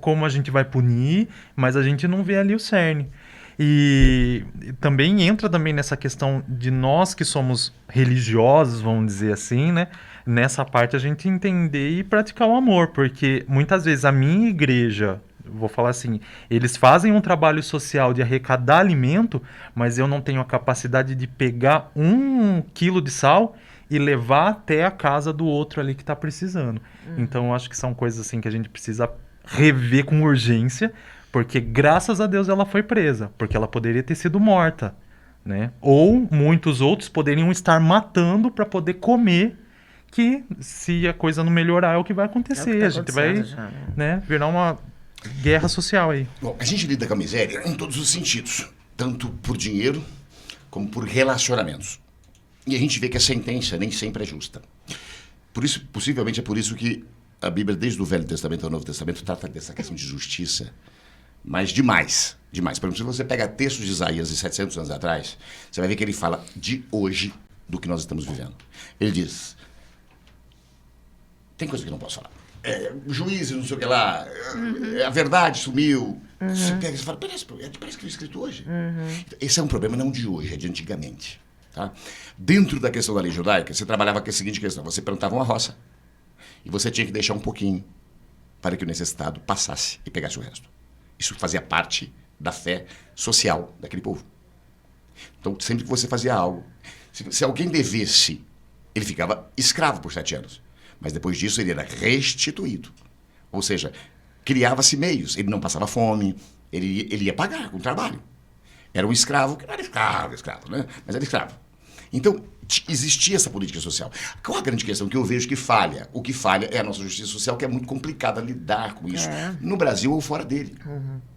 S2: como a gente vai punir, mas a gente não vê ali o cerne. E também entra nessa questão de nós que somos religiosos, vamos dizer assim, né? Nessa parte a gente entender e praticar o amor, porque muitas vezes a minha igreja, vou falar assim, eles fazem um trabalho social de arrecadar alimento, mas eu não tenho a capacidade de pegar 1 quilo de sal e levar até a casa do outro ali que está precisando. Então eu acho que são coisas assim que a gente precisa rever com urgência, porque graças a Deus ela foi presa, porque ela poderia ter sido morta, né? Ou muitos outros poderiam estar matando para poder comer, que se a coisa não melhorar é o que vai acontecer.
S3: Tá
S2: a gente vai
S3: já,
S2: né, virar uma guerra social aí.
S4: Bom, a gente lida com a miséria em todos os sentidos, tanto por dinheiro como por relacionamentos. E a gente vê que a sentença nem sempre é justa. Por isso, possivelmente é por isso que a Bíblia, desde o Velho Testamento ao Novo Testamento, trata dessa questão de justiça, mas demais. Por exemplo, se você pega textos de Isaías de 700 anos atrás, você vai ver que ele fala de hoje, do que nós estamos vivendo. Ele diz, tem coisa que eu não posso falar. Juízes, não sei o que lá, a verdade sumiu. Você pega e fala, parece que foi escrito hoje. Esse é um problema não de hoje, é de antigamente. Tá? Dentro da questão da lei judaica, você trabalhava com a seguinte questão, você plantava uma roça e você tinha que deixar um pouquinho para que o necessitado passasse e pegasse o resto. Isso fazia parte da fé social daquele povo. Então, sempre que você fazia algo, se alguém devesse, ele ficava escravo por 7 anos. Mas depois disso, ele era restituído. Ou seja, criava-se meios. Ele não passava fome, ele ia pagar com trabalho. Era um escravo, que não era escravo, né? Mas era escravo. Então, existia essa política social. Qual a grande questão que eu vejo que falha? O que falha é a nossa justiça social, que é muito complicada lidar com isso, no Brasil ou fora dele.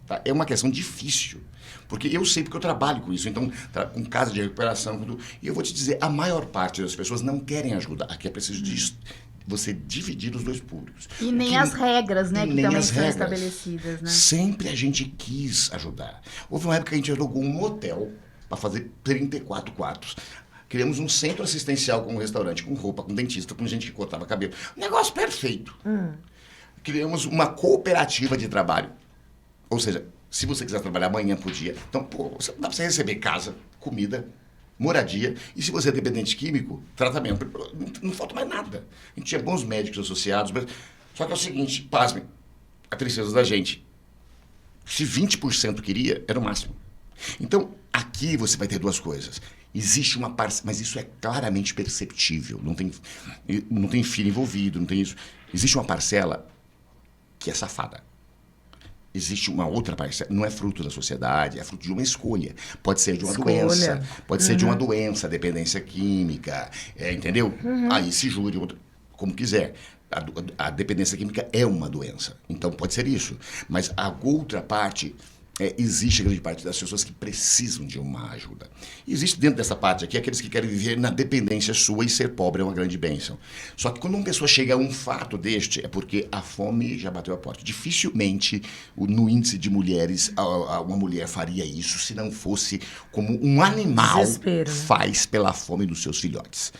S4: Tá? É uma questão difícil, porque eu sei porque eu trabalho com isso, então, com casa de recuperação, e eu vou te dizer, a maior parte das pessoas não querem ajuda. Aqui é preciso de você dividir os dois públicos.
S1: E nem as regras, né, que também são
S4: regras.
S1: estabelecidas, né?
S4: Sempre a gente quis ajudar. Houve uma época que a gente alugou um motel para fazer 34 quartos. Criamos um centro assistencial com um restaurante, com roupa, com dentista, com gente que cortava cabelo. Um negócio perfeito. Criamos uma cooperativa de trabalho. Ou seja, se você quiser trabalhar amanhã por dia, então, dá para você receber casa, comida, moradia, e se você é dependente químico, tratamento. Não falta mais nada. A gente tinha bons médicos associados, só que é o seguinte, pasmem, a tristeza da gente. Se 20% queria, era o máximo. Então, aqui você vai ter duas coisas. Existe uma parcela, mas isso é claramente perceptível. Não tem filho envolvido, não tem isso. Existe uma parcela que é safada. Existe uma outra parcela, não é fruto da sociedade, é fruto de uma escolha. Pode ser de uma doença, pode ser de uma doença, dependência química, entendeu? Aí se jure, como quiser. A dependência química é uma doença, então pode ser isso. Mas a outra parte, existe a grande parte das pessoas que precisam de uma ajuda. E existe dentro dessa parte aqui aqueles que querem viver na dependência sua e ser pobre é uma grande bênção. Só que quando uma pessoa chega a um fato deste, é porque a fome já bateu a porta. Dificilmente, no índice de mulheres, uma mulher faria isso se não fosse como um animal faz pela fome dos seus filhotes.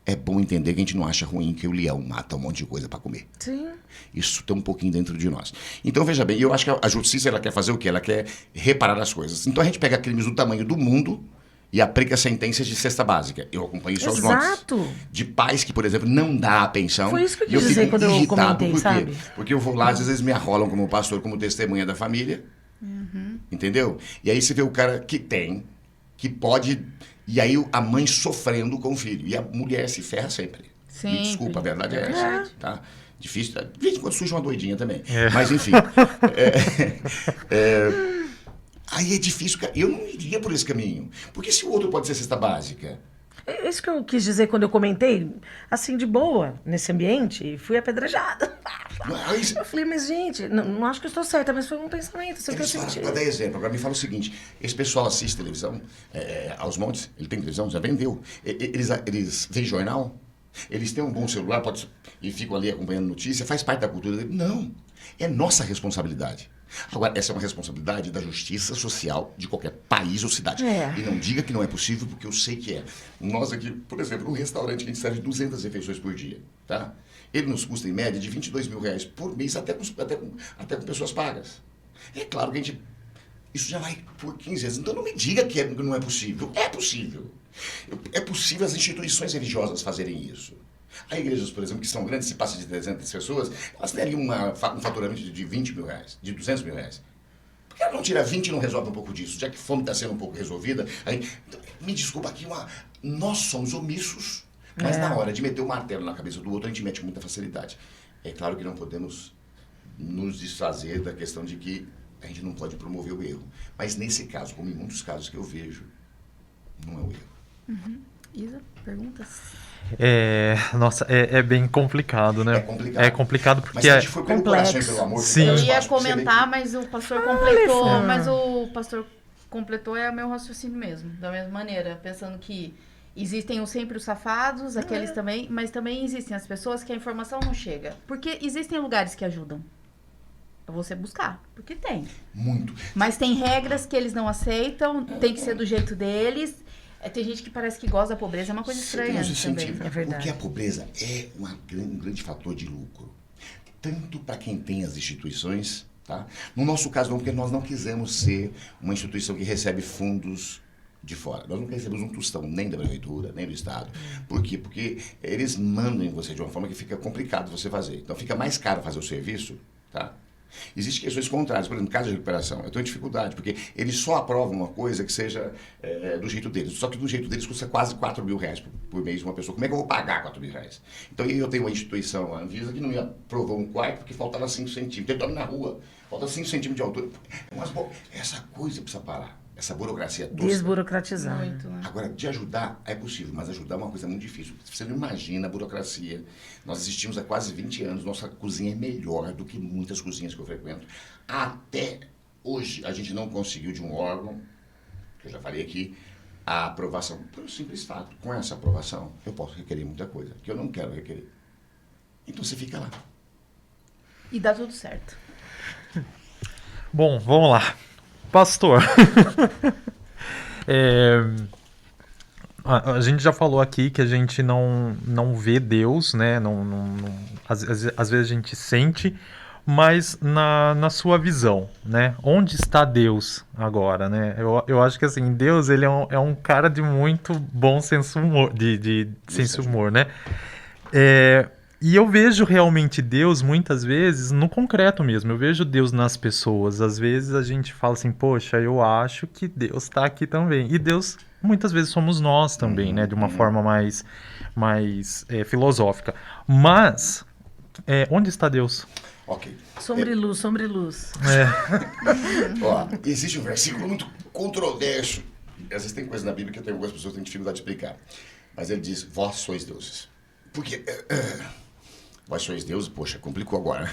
S4: É bom entender que a gente não acha ruim que o leão mata um monte de coisa para comer.
S3: Sim.
S4: Isso tem um pouquinho dentro de nós. Então, veja bem, eu acho que a justiça ela quer fazer o quê? Ela quer reparar as coisas. Então, a gente pega crimes do tamanho do mundo e aplica sentenças de cesta básica. Eu acompanho isso aos montes.
S3: Exato.
S4: De pais que, por exemplo, não dá a pensão.
S3: Foi isso que eu quis dizer quando eu comentei,
S4: por quê?
S3: sabe?
S4: Porque eu vou lá, às vezes me arrolam como pastor, como testemunha da família. Entendeu? E aí você vê o cara que tem, que pode... E aí a mãe sofrendo com o filho. E a mulher se ferra sempre.
S1: Sim.
S4: Me desculpa, a verdade é essa. Tá? Difícil. De vez em quando surge uma doidinha também. Mas, enfim. Aí é difícil. Eu não iria por esse caminho. Porque se o outro pode ser cesta básica...
S3: É isso que eu quis dizer quando eu comentei, assim, de boa, nesse ambiente, e fui apedrejada. Eu falei, mas gente, não acho que eu estou certa, mas foi um pensamento, assim, que eu senti.
S4: Para dar exemplo, agora me fala o seguinte, esse pessoal assiste televisão, aos montes, ele tem televisão, já vendeu, eles veem jornal, eles têm um bom celular, e ficam ali acompanhando notícia, faz parte da cultura dele. Não, é nossa responsabilidade. Agora, essa é uma responsabilidade da justiça social de qualquer país ou cidade. E não diga que não é possível, porque eu sei que é. Nós aqui, por exemplo, um restaurante que a gente serve 200 refeições por dia, tá? Ele nos custa, em média, de R$22 mil por mês, até com pessoas pagas. É claro que a gente... Isso já vai por 15 vezes. Então não me diga que não é possível. É possível. É possível as instituições religiosas fazerem isso. Há igrejas, por exemplo, que são grandes, se passa de 300 pessoas, elas têm ali um faturamento de R$20 mil, de R$200 mil. Por que ela não tira 20 e não resolve um pouco disso? Já que a fome está sendo um pouco resolvida. Então, me desculpa aqui, nós somos omissos, mas na hora de meter o martelo na cabeça do outro, a gente mete com muita facilidade. É claro que não podemos nos desfazer da questão de que a gente não pode promover o erro. Mas nesse caso, como em muitos casos que eu vejo, não é o erro.
S1: Isa, perguntas?
S2: Nossa, é bem complicado, né? É complicado porque...
S4: Mas a gente foi pelo coração e pelo amor.
S2: Sim.
S1: Eu ia comentar, mas o pastor completou. Mas o pastor completou o meu raciocínio mesmo. Da mesma maneira, pensando que existem sempre os safados, aqueles também, mas também existem as pessoas que a informação não chega. Porque existem lugares que ajudam. É você buscar, porque tem.
S4: Muito.
S1: Mas tem regras que eles não aceitam, tem que ser do jeito deles. Tem gente que parece que gosta da pobreza, é uma coisa estranha também.
S3: É verdade.
S4: Porque a pobreza é um grande fator de lucro. Tanto para quem tem as instituições, tá? No nosso caso não, porque nós não quisemos ser uma instituição que recebe fundos de fora. Nós não recebemos um tostão nem da prefeitura, nem do Estado. Por quê? Porque eles mandam em você de uma forma que fica complicado você fazer. Então fica mais caro fazer o serviço, tá? Existem questões contrárias, por exemplo, caso de recuperação. Eu tenho dificuldade, porque eles só aprovam uma coisa que seja do jeito deles. Só que do jeito deles custa quase R$4.000 por mês uma pessoa. Como é que eu vou pagar R$4.000? Então eu tenho uma instituição, a Anvisa, que não me aprovou um quarto porque faltava 5 centímetros. Eu dorme na rua, falta 5 centímetros de altura. Mas, bom, essa coisa precisa parar. Essa burocracia toda.
S3: Desburocratizar.
S1: Muito, né?
S4: Agora, de ajudar é possível, mas ajudar é uma coisa muito difícil. Você não imagina a burocracia. Nós existimos há quase 20 anos, nossa cozinha é melhor do que muitas cozinhas que eu frequento. Até hoje, a gente não conseguiu de um órgão, que eu já falei aqui, a aprovação. Por um simples fato, com essa aprovação, eu posso requerer muita coisa, que eu não quero requerer. Então você fica lá.
S1: E dá tudo certo.
S2: Bom, vamos lá. Pastor, a gente já falou aqui que a gente não vê Deus, né? Às vezes a gente sente, mas na sua visão, né? Onde está Deus agora, né? Eu acho que assim, Deus ele é um cara de muito bom senso humor, de senso de humor, né? E eu vejo realmente Deus, muitas vezes, no concreto mesmo. Eu vejo Deus nas pessoas. Às vezes a gente fala assim, poxa, eu acho que Deus está aqui também. E Deus, muitas vezes, somos nós também, né? De uma forma mais filosófica. Mas, onde está Deus?
S4: Ok.
S3: Sombra e luz, sombra e luz.
S4: Ó, existe um versículo muito controverso. Às vezes tem coisa na Bíblia que tem algumas pessoas que têm dificuldade de explicar. Mas ele diz, vós sois deuses. Porque... Vós sois Deus, poxa, complicou agora.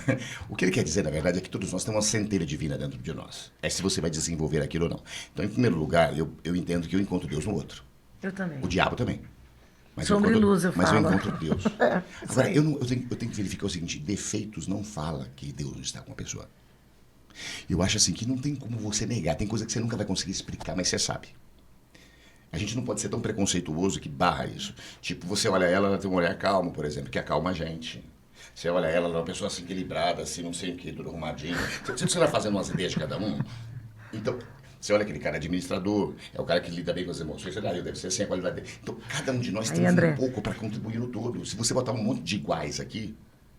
S4: O que ele quer dizer, na verdade, é que todos nós temos uma centelha divina dentro de nós. É se você vai desenvolver aquilo ou não. Então, em primeiro lugar, eu entendo que eu encontro Deus no outro.
S3: Eu também.
S4: O diabo também. Mas
S3: Sombra e luz, eu
S4: mas
S3: falo.
S4: eu encontro Deus. Agora, eu tenho que verificar o seguinte, defeitos não fala que Deus não está com a pessoa. Eu acho assim que não tem como você negar. Tem coisa que você nunca vai conseguir explicar, mas você sabe. A gente não pode ser tão preconceituoso que barra isso. Tipo, você olha ela tem um olhar calmo, por exemplo, que acalma a gente. Você olha ela é uma pessoa assim equilibrada, assim, não sei o que, tudo arrumadinho. Você vai fazendo umas ideias de cada um? Então, você olha aquele cara administrador, é o cara que lida bem com as emoções, deve ser assim a qualidade dele. Então, cada um de nós tem um pouco para contribuir no todo. Se você botar um monte de iguais aqui,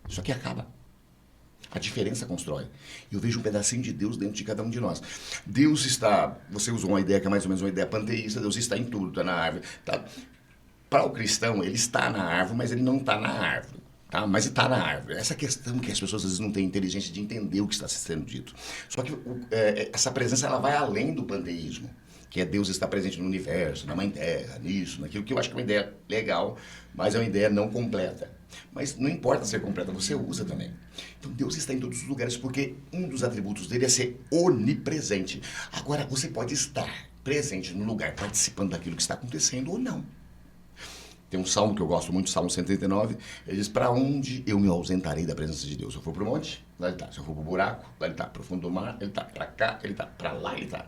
S4: isso aqui acaba. A diferença constrói. Eu vejo um pedacinho de Deus dentro de cada um de nós. Deus está... Você usou uma ideia que é mais ou menos uma ideia panteísta. Deus está em tudo, está na árvore. Tá? Para o cristão, ele está na árvore, mas ele não está na árvore. Tá? Mas está na árvore. Essa questão que as pessoas às vezes não têm inteligência de entender o que está sendo dito. Só que essa presença ela vai além do panteísmo. Que é Deus estar presente no universo, na Mãe Terra, nisso, naquilo, que eu acho que é uma ideia legal, mas é uma ideia não completa. Mas não importa ser completa, você usa também. Então Deus está em todos os lugares, porque um dos atributos dele é ser onipresente. Agora, você pode estar presente no lugar, participando daquilo que está acontecendo ou não. Tem um salmo que eu gosto muito, Salmo 139, ele diz, para onde eu me ausentarei da presença de Deus? Se eu for para o monte, lá ele está. Se eu for para o buraco, lá ele está. Para o fundo do mar, ele está. Para cá, ele está. Para lá, ele está.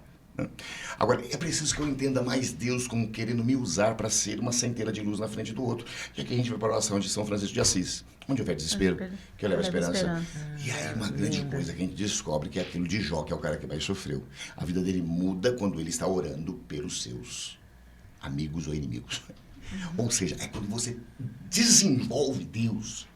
S4: Agora, é preciso que eu entenda mais Deus como querendo me usar para ser uma centelha de luz na frente do outro. E aqui a gente vai para a oração de São Francisco de Assis. Onde houver desespero, que eu levo a esperança. E aí uma grande coisa que a gente descobre que é aquilo de Jó, que é o cara que mais sofreu. A vida dele muda quando ele está orando pelos seus amigos ou inimigos. Ou seja, é quando você desenvolve Deus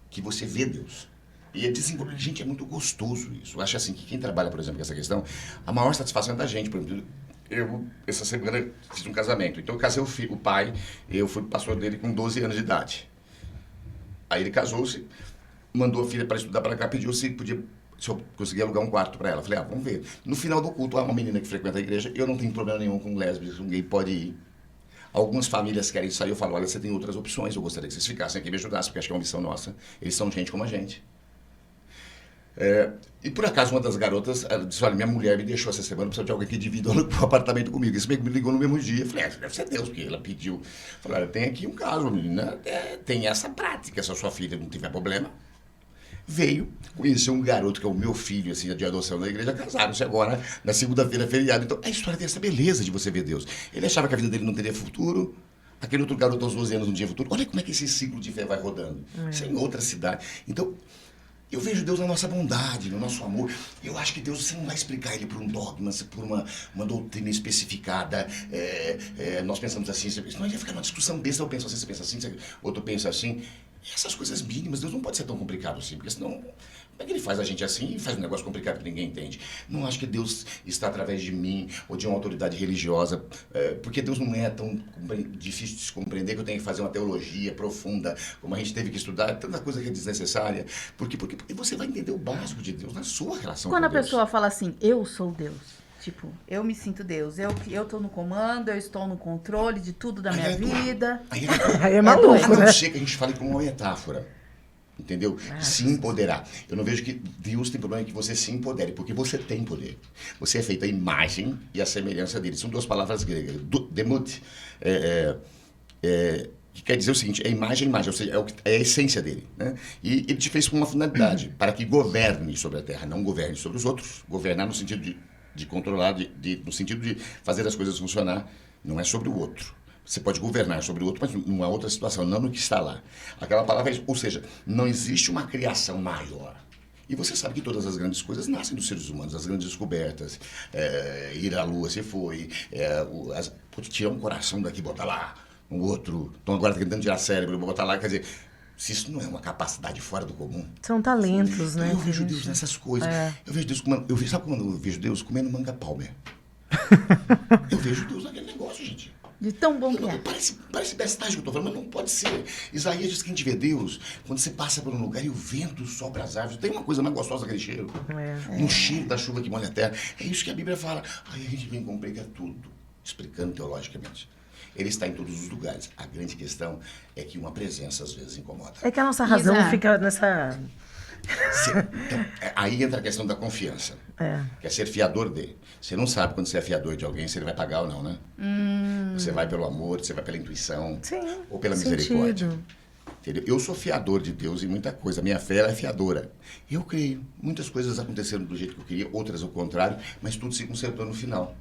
S4: que você vê Deus. E desenvolver, gente, é muito gostoso isso. Eu acho assim que quem trabalha, por exemplo, com essa questão, a maior satisfação é da gente. Por exemplo, eu, essa semana, fiz um casamento. Então, eu casei o pai, eu fui pastor dele com 12 anos de idade. Aí ele casou-se, mandou a filha para estudar para cá, pediu se eu conseguia alugar um quarto para ela. Falei, vamos ver. No final do culto, uma menina que frequenta a igreja, eu não tenho problema nenhum com lésbicas, com gay, pode ir. Algumas famílias querem sair, eu falo, olha, você tem outras opções, eu gostaria que vocês ficassem aqui e me ajudassem, porque acho que é uma missão nossa. Eles são gente como a gente. E por acaso uma das garotas disse, olha, minha mulher me deixou essa semana, precisa de alguém que divida o apartamento comigo. Esse me ligou no mesmo dia. Eu falei, deve ser Deus, porque ela pediu. Eu falei, olha, tem aqui um caso, menina, tem essa prática, se a sua filha não tiver problema. Veio, conheceu um garoto que é o meu filho, assim, de adoção da igreja, casaram-se agora, na segunda-feira, feriado. Então, a história tem essa beleza de você ver Deus. Ele achava que a vida dele não teria futuro, aquele outro garoto aos 12 anos não tinha futuro. Olha como é que esse ciclo de fé vai rodando. Isso é em outra cidade. Então, Eu vejo Deus na nossa bondade, no nosso amor. Eu acho que Deus, você não vai explicar ele por um dogma, por uma doutrina especificada. Nós pensamos assim, senão ia ficar numa discussão besta, eu penso assim, você pensa assim, outro pensa assim. Essas coisas mínimas, Deus não pode ser tão complicado assim, porque senão, como é que ele faz a gente assim e faz um negócio complicado que ninguém entende? Não acho que Deus está através de mim ou de uma autoridade religiosa, porque Deus não é tão difícil de se compreender que eu tenho que fazer uma teologia profunda, como a gente teve que estudar, tanta coisa que é desnecessária. Porque você vai entender o básico de Deus na sua relação
S1: Quando
S4: com
S1: a
S4: Deus.
S1: pessoa fala assim, eu sou Deus. Tipo, eu me sinto Deus, eu tô no comando, eu estou no controle de tudo da minha vida.
S3: Aí é maluco,
S4: A não
S3: né?
S4: ser que a gente fale com uma metáfora, entendeu? Se empoderar. Eu não vejo que Deus tem problema em que você se empodere, porque você tem poder. Você é feito a imagem e a semelhança dele. São duas palavras gregas. Demut, que quer dizer o seguinte, é imagem, ou seja, é a essência dele. Né? E ele te fez com uma finalidade, para que governe sobre a terra, não governe sobre os outros. Governar no sentido de controlar, no sentido de fazer as coisas funcionar, não é sobre o outro. Você pode governar sobre o outro, mas numa outra situação, não no que está lá. Aquela palavra é isso. Ou seja, não existe uma criação maior. E você sabe que todas as grandes coisas nascem dos seres humanos, as grandes descobertas, ir à lua se foi, tirar um coração daqui e botar lá, um outro, estão agora tentando tirar cérebro, botar lá, quer dizer, se isso não é uma capacidade fora do comum.
S3: São talentos, né?
S4: Eu vejo Deus nessas coisas. Eu vejo Deus comendo, sabe quando eu vejo Deus comendo manga palmer? Eu vejo Deus naquele negócio, gente.
S1: De tão bom que é.
S4: Parece bestagem que eu tô falando, mas não pode ser. Isaías diz que a gente vê Deus quando você passa por um lugar e o vento sopra as árvores. Tem uma coisa mais gostosa que aquele cheiro. Um cheiro da chuva que molha a terra. É isso que a Bíblia fala. Aí a gente vem e complica tudo, explicando teologicamente. Ele está em todos os lugares. A grande questão é que uma presença às vezes incomoda.
S3: É que a nossa razão
S1: Exato.
S3: fica nessa...
S4: Então, aí entra a questão da confiança. Que é ser fiador dele. Você não sabe quando você é fiador de alguém se ele vai pagar ou não, né? Você vai pelo amor, você vai pela intuição.
S3: Sim,
S4: ou pela
S3: sentido.
S4: misericórdia. Entendeu? Eu sou fiador de Deus em muita coisa. Minha fé ela é fiadora. Eu creio. Muitas coisas aconteceram do jeito que eu queria, outras ao contrário, mas tudo se consertou no final.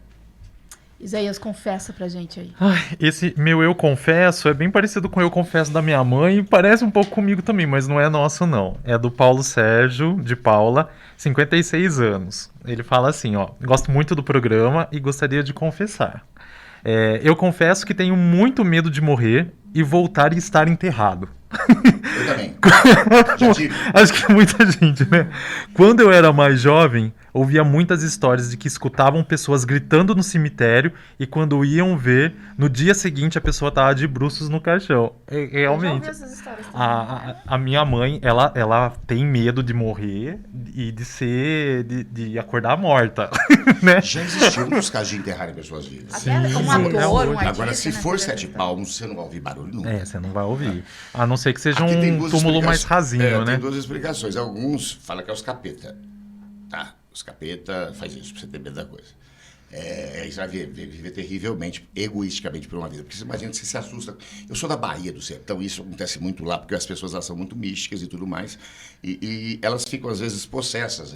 S1: Isaías, confessa pra gente aí.
S2: Ai, esse meu eu confesso é bem parecido com o eu confesso da minha mãe e parece um pouco comigo também, mas não é nosso não. É do Paulo Sérgio, de Paula, 56 anos. Ele fala assim, ó, gosto muito do programa e gostaria de confessar. Eu confesso que tenho muito medo de morrer e voltar e estar enterrado.
S4: Eu também. Já tive.
S2: Acho que muita gente, né? Quando eu era mais jovem, ouvia muitas histórias de que escutavam pessoas gritando no cemitério e quando iam ver, no dia seguinte a pessoa estava de bruços no caixão. Realmente.
S1: Eu já ouvi essas histórias também.
S2: A minha mãe, ela tem medo de morrer e de acordar morta, né?
S4: Já existiu muitos casos de enterrarem pessoas vivas.
S1: Até um ator, um artista.
S4: Agora, se
S1: né,
S4: for
S1: por
S4: 7
S1: exemplo.
S4: palmos, você não vai ouvir barulho nunca.
S2: Você não vai ouvir. A não ser que seja
S4: Aqui tem
S2: um
S4: duas
S2: túmulo mais
S4: explicações.
S2: rasinho, né?
S4: Tem duas explicações. Alguns falam que é os capeta. Tá? Os capeta faz isso pra você ter medo da coisa. Isso vai viver terrivelmente, egoisticamente por uma vida. Porque você imagina que você se assusta. Eu sou da Bahia, do sertão, isso acontece muito lá, porque as pessoas elas são muito místicas e tudo mais. E elas ficam, às vezes, possessas.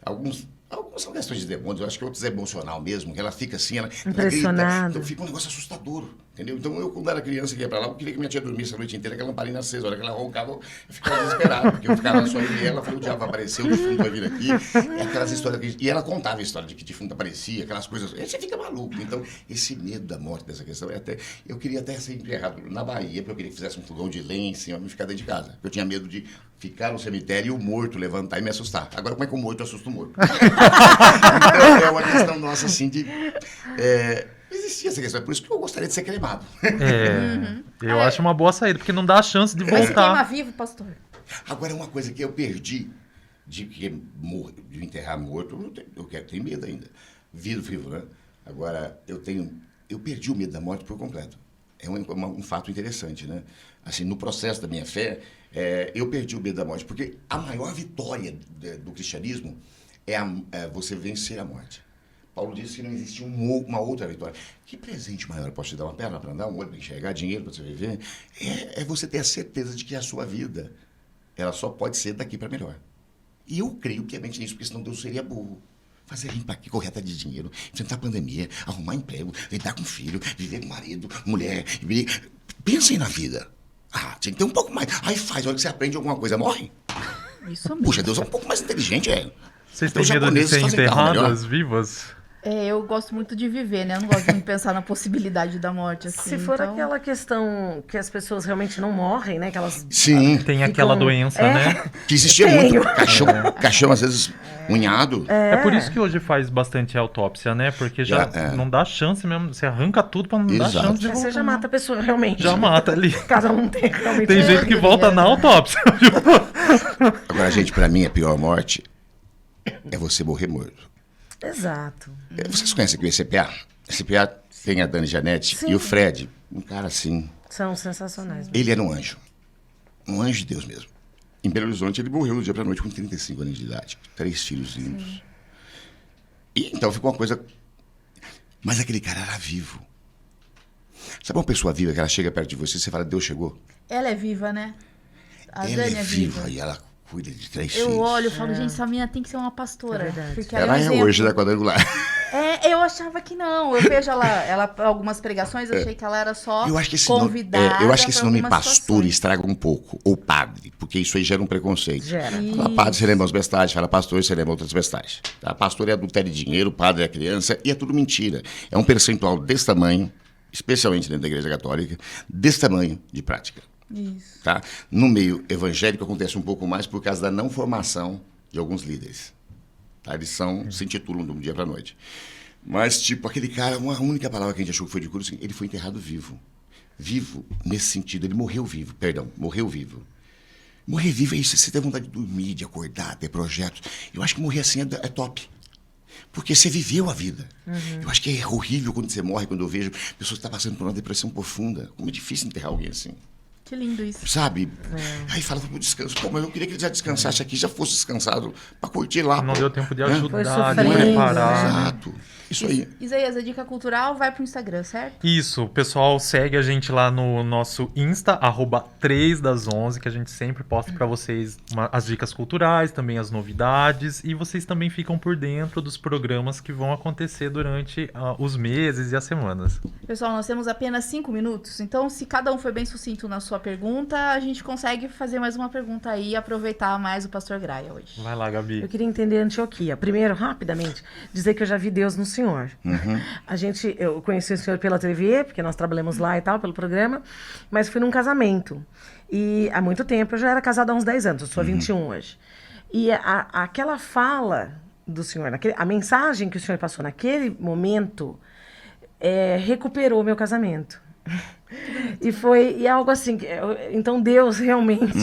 S4: Algumas são questões de demônios, eu acho que outros é emocional mesmo, que ela fica assim, ela
S3: Impressionada.
S4: grita, então fica um negócio assustador, entendeu? Então eu, quando era criança, que ia pra lá, eu queria que minha tia dormisse a noite inteira, que ela lamparina acesa, a hora que ela roncava, eu ficava desesperado, porque eu ficava só eu e ela, falei, o diabo apareceu, o defunto vai vir aqui, aquelas histórias, e ela contava a história de que defunto aparecia, aquelas coisas, aí você fica maluco, então esse medo da morte dessa questão, eu queria até ser enterrado na Bahia, porque eu queria que fizesse um fogão de lenha em cima, me ficar dentro de casa, eu tinha medo de ficar no cemitério e o morto levantar e me assustar. Agora, como é que o morto assusta o morto? Então, é uma questão nossa, assim, de... existia essa questão, é por isso que eu gostaria de ser cremado.
S2: Eu acho uma boa saída, porque não dá a chance de
S1: Mas se queima
S2: voltar.
S1: vivo, pastor.
S4: Agora, uma coisa que eu perdi de enterrar morto, eu tenho medo ainda. Vivo, né? Agora, eu perdi o medo da morte por completo. É um fato interessante, né? Assim, no processo da minha fé, eu perdi o medo da morte, porque a maior vitória do cristianismo é você vencer a morte. Paulo disse que não existe uma outra vitória. Que presente maior eu posso te dar? Uma perna para andar, um olho para enxergar, dinheiro para você viver? É você ter a certeza de que a sua vida, ela só pode ser daqui para melhor. E eu creio piamente nisso, porque senão Deus seria burro. Fazer vir para aqui, correr atrás de dinheiro, enfrentar a pandemia, arrumar emprego, lidar com filho, viver com marido, mulher. Pensem na vida. Tinha que ter um pouco mais. Aí faz, a hora que você aprende alguma coisa, morre.
S1: Isso mesmo.
S4: Puxa, Deus é um pouco mais inteligente, é.
S2: Vocês
S4: Os
S2: têm medo de
S4: japoneses
S2: ser
S4: fazem carro
S2: enterradas vivas?
S1: Eu gosto muito de viver, né? Eu não gosto de pensar na possibilidade da morte, assim.
S3: Se for
S1: então...
S3: aquela questão que as pessoas realmente não morrem, né? Que elas
S4: Sim,
S2: Tem aquela doença, né?
S4: que existia
S3: Tenho.
S4: muito. Caixão, às vezes, unhado.
S2: É por isso que hoje faz bastante autópsia, né? Porque já
S4: É.
S2: não dá chance mesmo. Você arranca tudo pra não dar
S4: Exato.
S2: chance de voltar.
S3: você já mata a pessoa realmente.
S2: Já mata ali.
S3: Cada um tem realmente.
S2: Tem
S3: uma
S2: gente que
S3: vida.
S2: volta na autópsia, viu?
S4: Agora, gente, pra mim, a pior morte é você morrer morto.
S3: Exato.
S4: Vocês conhecem aqui o ECPA? ECPA tem a Dani Janete
S3: Sim.
S4: e o Fred. Um cara assim.
S3: São sensacionais.
S4: Ele era um anjo. Um anjo de Deus mesmo. Em Belo Horizonte, ele morreu do dia pra noite com 35 anos de idade. 3 filhos lindos. E então ficou uma coisa... Mas aquele cara era vivo. Sabe uma pessoa viva que ela chega perto de você e você fala, Deus chegou?
S1: Ela é viva, né? A
S4: Ela
S1: Dani
S4: é
S1: é
S4: viva e ela cuida de 3
S1: Eu
S4: filhos.
S1: olho e falo, gente, essa menina tem que ser uma pastora.
S3: É verdade.
S1: Porque
S4: Ela
S1: um
S4: é
S1: exemplo.
S4: hoje da quadrangular.
S1: Eu achava que não. Eu vejo ela algumas pregações, eu achei que ela era só
S4: Eu acho que esse
S1: convidada.
S4: eu acho que esse
S1: pra
S4: nome
S1: algumas
S4: pastor
S1: situações.
S4: estraga um pouco. Ou padre, porque isso aí gera um preconceito.
S3: Gera.
S4: Fala padre, você lembra as bestagens. Fala pastor, você lembra outras bestagens. Tá? Pastor é adultério de dinheiro, padre é criança, e é tudo mentira. É um percentual desse tamanho, especialmente dentro da Igreja Católica, desse tamanho de prática.
S1: Isso.
S4: Tá? No meio evangélico acontece um pouco mais por causa da não formação de alguns líderes. Tá? Eles se intitulam de um dia para a noite. Mas, tipo, aquele cara, uma única palavra que a gente achou que foi de cura, assim, ele foi enterrado vivo. Vivo, nesse sentido, ele morreu vivo, morreu vivo. Morrer vivo é isso, você ter vontade de dormir, de acordar, ter projetos. Eu acho que morrer assim é top. Porque você viveu a vida. Eu acho que é horrível quando você morre, quando eu vejo pessoas que estão passando por uma depressão profunda. Como é difícil enterrar alguém assim.
S1: Que lindo isso.
S4: Sabe? Aí fala pro descanso. Pô, mas eu queria que ele já descansasse aqui, já fosse descansado pra curtir lá.
S2: Não
S4: pô.
S2: deu tempo de
S3: Foi
S2: ajudar, de
S3: sofrendo,
S2: preparar.
S4: Exato. Isso aí.
S1: Isaías, a dica cultural vai pro Instagram, certo?
S2: Isso, pessoal, segue a gente lá no nosso Insta, @3das11, que a gente sempre posta pra vocês as dicas culturais, também as novidades, e vocês também ficam por dentro dos programas que vão acontecer durante os meses e as semanas.
S1: Pessoal, nós temos apenas 5 minutos, então se cada um foi bem sucinto na sua pergunta, a gente consegue fazer mais uma pergunta aí e aproveitar mais o Pastor Graia hoje.
S2: Vai lá, Gabi.
S3: Eu queria entender Antioquia. Primeiro, rapidamente, dizer que eu já vi Deus no Senhor. Eu conheci o Senhor pela TV, porque nós trabalhamos lá e tal, pelo programa, mas fui num casamento. E há muito tempo, eu já era casada há uns 10 anos, eu sou 21 hoje. E aquela fala do Senhor, a mensagem que o Senhor passou naquele momento, recuperou meu casamento. E algo assim, então Deus realmente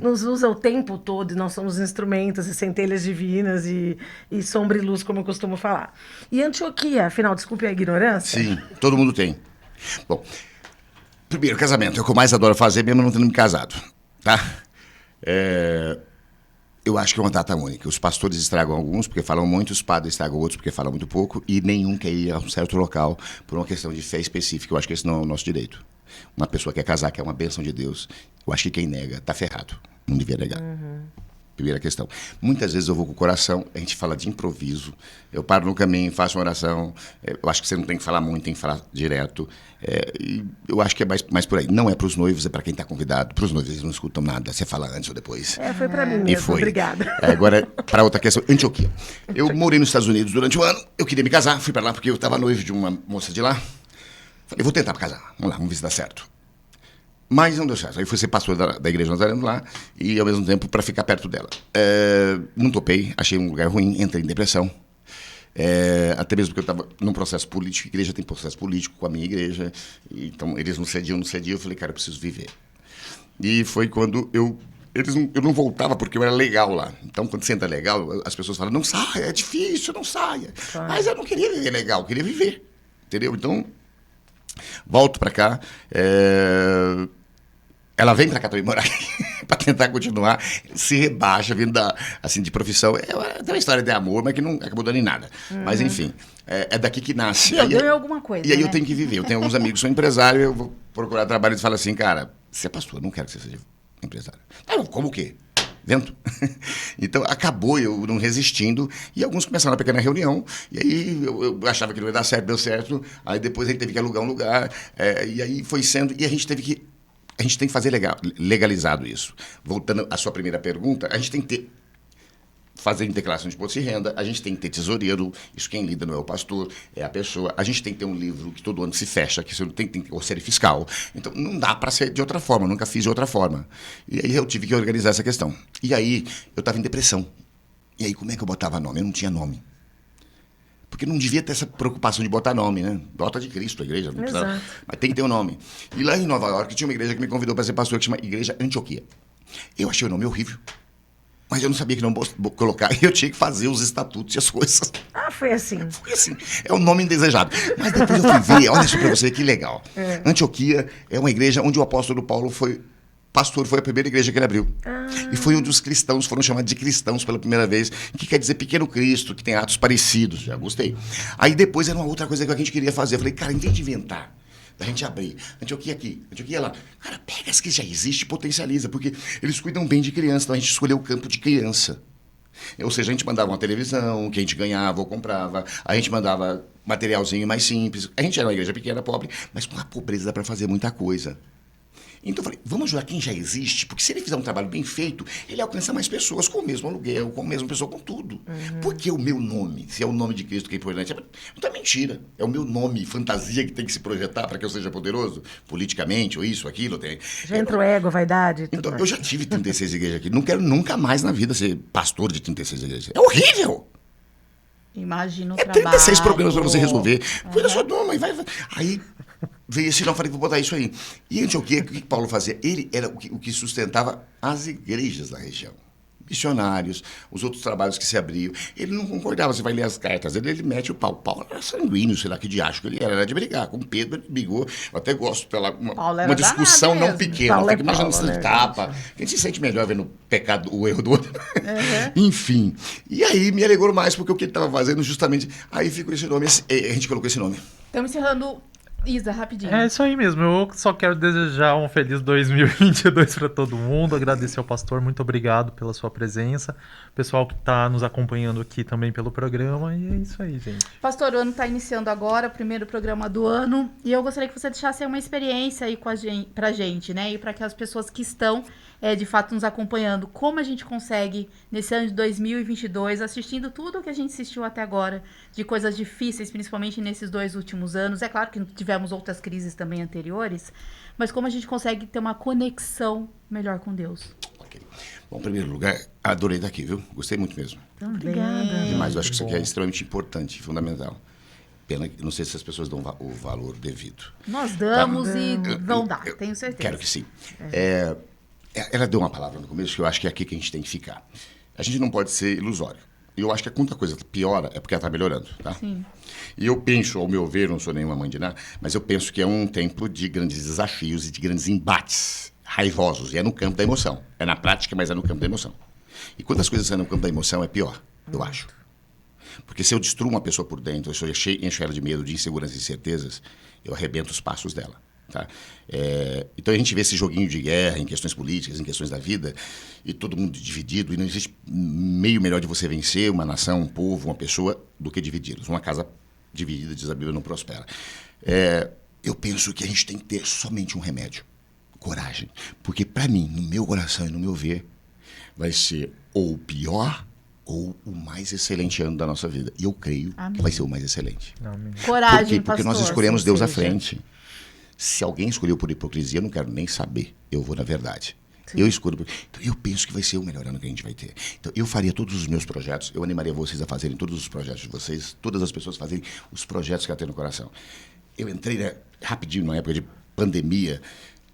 S3: nos usa o tempo todo, e nós somos instrumentos e centelhas divinas e sombra e luz, como eu costumo falar. E Antioquia, afinal, desculpe a ignorância.
S4: Sim, todo mundo tem. Bom, primeiro, casamento é o que eu mais adoro fazer, mesmo não tendo me casado. Tá? Eu acho que é uma data única. Os pastores estragam alguns porque falam muito, os padres estragam outros porque falam muito pouco, e nenhum quer ir a um certo local por uma questão de fé específica. Eu acho que esse não é o nosso direito. Uma pessoa quer casar, que é uma bênção de Deus. Eu acho que quem nega tá ferrado. Não devia negar. Primeira questão. Muitas vezes eu vou com o coração, a gente fala de improviso, eu paro no caminho, faço uma oração, eu acho que você não tem que falar muito, tem que falar direto, e eu acho que é mais por aí. Não é para os noivos, é para quem está convidado. Para os noivos, eles não escutam nada, você fala antes ou depois.
S3: Foi para mim
S4: E
S3: mesmo,
S4: foi.
S3: obrigada.
S4: Agora, para outra questão, Antioquia. Eu morei nos Estados Unidos durante um ano, eu queria me casar, fui para lá porque eu estava noivo de uma moça de lá. Falei, vou tentar para casar, vamos lá, vamos ver se dá certo. Mas não deu certo. Aí fui ser pastor da Igreja Nazareno lá e, ao mesmo tempo, para ficar perto dela. Não topei, achei um lugar ruim, entrei em depressão. Até mesmo porque eu estava num processo político, a igreja tem processo político com a minha igreja, e, então eles não cediam, eu falei, cara, eu preciso viver. E foi quando eu não voltava porque eu era legal lá. Então, quando você entra legal, as pessoas falam, não saia, é difícil, não saia. Claro. Mas eu não queria viver legal, eu queria viver, entendeu? Então, volto para cá, ela vem para cá também morar para tentar continuar, se rebaixa, vindo assim, de profissão. Tem uma história de amor, mas que não acabou dando em nada. Mas, enfim, é daqui que nasce.
S1: Deu alguma coisa,
S4: E aí
S1: né?
S4: eu tenho que viver. Eu tenho alguns amigos que são empresários, eu vou procurar trabalho e eles falam assim, cara, você é pastor, eu não quero que você seja empresário. Tá, como o quê? Vento. Então, acabou eu não resistindo, e alguns começaram uma pequena reunião, e aí eu achava que não ia dar certo, deu certo, aí depois a gente teve que alugar um lugar, e aí foi sendo, e a gente teve que A gente tem que fazer legalizado isso. Voltando à sua primeira pergunta, a gente tem que ter fazendo declaração de imposto de renda, a gente tem que ter tesoureiro, isso quem lida não é o pastor, é a pessoa. A gente tem que ter um livro que todo ano se fecha, que você tem que ter o série fiscal. Então, não dá para ser de outra forma, nunca fiz de outra forma. E aí eu tive que organizar essa questão. E aí eu estava em depressão. E aí como é que eu botava nome? Eu não tinha nome. Porque não devia ter essa preocupação de botar nome, né? Bota de Cristo a igreja, não precisa, mas tem que ter um nome. E lá em Nova York tinha uma igreja que me convidou para ser pastor, que chama Igreja Antioquia. Eu achei o nome horrível. Mas eu não sabia que não colocar. E eu tinha que fazer os estatutos e as coisas.
S3: Ah, foi assim.
S4: Foi assim. É um nome indesejado. Mas depois eu fui ver, olha isso pra você, que legal. Antioquia é uma igreja onde o apóstolo Paulo foi pastor, foi a primeira igreja que ele abriu. E foi onde os cristãos foram chamados de cristãos pela primeira vez, que quer dizer pequeno Cristo, que tem atos parecidos. Já gostei. Aí depois era uma outra coisa que a gente queria fazer. Eu falei, cara, em vez de inventar, da gente abrir, Antioquia aqui, Antioquia lá. Cara, pega as que já existem e potencializa, porque eles cuidam bem de criança, então a gente escolheu o campo de criança. Ou seja, a gente mandava uma televisão, que a gente ganhava ou comprava, a gente mandava materialzinho mais simples. A gente era uma igreja pequena, pobre, mas com a pobreza dá para fazer muita coisa. Então eu falei, vamos ajudar quem já existe, porque se ele fizer um trabalho bem feito, ele alcança mais pessoas com o mesmo aluguel, com a mesma pessoa, com tudo. Porque o meu nome, se é o nome de Cristo que é importante, não é mentira. É o meu nome, fantasia que tem que se projetar para que eu seja poderoso, politicamente, ou isso, aquilo.
S3: Já entra o ego, vaidade e tudo
S4: Então,
S3: mais.
S4: eu já tive 36 igrejas aqui. Não quero nunca mais na vida ser pastor de 36 igrejas. É horrível!
S1: Imagina o
S4: É
S1: trabalho.
S4: 36 problemas para você resolver. Cuida da sua doma e vai. Aí veio esse não, falei, vou botar isso aí. E Antioquia, o que Paulo fazia? Ele era o que sustentava as igrejas da região. Missionários, os outros trabalhos que se abriam. Ele não concordava, você vai ler as cartas dele, ele mete o pau. Paulo era sanguíneo, sei lá que diacho que ele era de brigar. Com Pedro ele brigou. Eu até gosto pela uma discussão
S1: danado
S4: não
S1: mesmo.
S4: pequena.
S3: Paulo
S4: Fica
S3: é
S4: imaginando
S3: Paulo,
S4: se ele
S3: né,
S4: tapa. A gente se sente melhor vendo o pecado, o erro do outro. Enfim. E aí me alegrou mais, porque o que ele estava fazendo justamente. Aí ficou esse nome, a gente colocou esse nome.
S1: Estamos encerrando. Isa, rapidinho.
S2: É isso aí mesmo. Eu só quero desejar um feliz 2022 para todo mundo. Agradecer ao pastor, muito obrigado pela sua presença. Pessoal que está nos acompanhando aqui também pelo programa. E é isso aí, gente.
S1: Pastor, o ano está iniciando agora, o primeiro programa do ano. E eu gostaria que você deixasse uma experiência aí pra gente, né? E para que as pessoas que estão, de fato, nos acompanhando, como a gente consegue, nesse ano de 2022, assistindo tudo o que a gente assistiu até agora, de coisas difíceis, principalmente nesses 2 últimos anos. É claro que tivemos outras crises também anteriores, mas como a gente consegue ter uma conexão melhor com Deus.
S4: Okay. Bom, em primeiro lugar, adorei estar aqui, viu? Gostei muito mesmo.
S3: Obrigada.
S4: Demais, eu acho que isso aqui é extremamente importante, fundamental. Pena que não sei se as pessoas dão o valor devido.
S1: Nós damos e vão dar,
S4: eu
S1: tenho certeza.
S4: Quero que sim. Ela deu uma palavra no começo que eu acho que é aqui que a gente tem que ficar. A gente não pode ser ilusório. E eu acho que quando a coisa piora é porque ela está melhorando, tá?
S1: Sim.
S4: E eu penso, ao meu ver, não sou nenhuma mãe de nada, mas eu penso que é um tempo de grandes desafios e de grandes embates raivosos. E é no campo da emoção. É na prática, mas é no campo da emoção. E quando as coisas são no campo da emoção, é pior, eu acho. Porque se eu destruo uma pessoa por dentro, se eu encho ela de medo, de insegurança e incertezas, eu arrebento os passos dela. Tá? Então a gente vê esse joguinho de guerra em questões políticas, em questões da vida, e todo mundo dividido, e não existe meio melhor de você vencer uma nação, um povo, uma pessoa, do que dividi-los. Uma casa dividida, diz a Bíblia, não prospera. Eu penso que a gente tem que ter somente um remédio: coragem. Porque para mim, no meu coração e no meu ver, vai ser ou o pior ou o mais excelente ano da nossa vida. E eu creio que vai ser o mais excelente.
S2: Amém.
S1: Coragem,
S4: Por quê? Porque nós
S1: pastor,
S4: escolhemos
S1: assim
S4: Deus à
S1: seja.
S4: frente. Se alguém escolheu por hipocrisia, eu não quero nem saber. Eu vou na verdade. Eu escolho. Então, eu penso que vai ser o melhor ano que a gente vai ter. Então, eu faria todos os meus projetos, eu animaria vocês a fazerem todos os projetos de vocês, todas as pessoas fazerem os projetos que ela tem no coração. Eu entrei rapidinho, numa época de pandemia,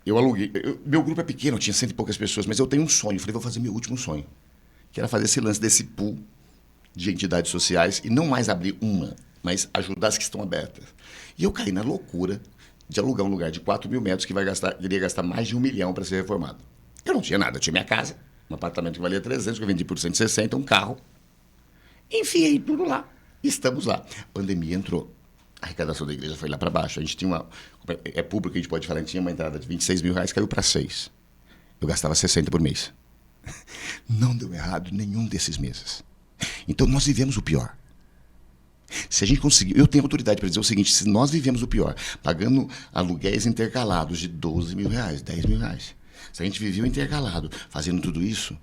S4: eu aluguei. Meu grupo é pequeno, eu tinha 100 e poucas pessoas, mas eu tenho um sonho. Eu falei, vou fazer meu último sonho, que era fazer esse lance desse pool de entidades sociais e não mais abrir uma, mas ajudar as que estão abertas. E eu caí na loucura de alugar um lugar de 4 mil metros que iria gastar mais de 1 milhão para ser reformado. Eu não tinha nada, eu tinha minha casa, um apartamento que valia 300, que eu vendi por 160, um carro. Enfiei tudo lá. Estamos lá. A pandemia entrou. A arrecadação da igreja foi lá para baixo. A gente tinha uma... É público, a gente pode falar, a gente tinha uma entrada de 26 mil reais, caiu para 6. Eu gastava 60 por mês. Não deu errado nenhum desses meses. Então nós vivemos o pior. Se a gente conseguir, eu tenho autoridade para dizer o seguinte, se nós vivemos o pior, pagando aluguéis intercalados de 12 mil reais, 10 mil reais, se a gente viveu intercalado fazendo tudo isso,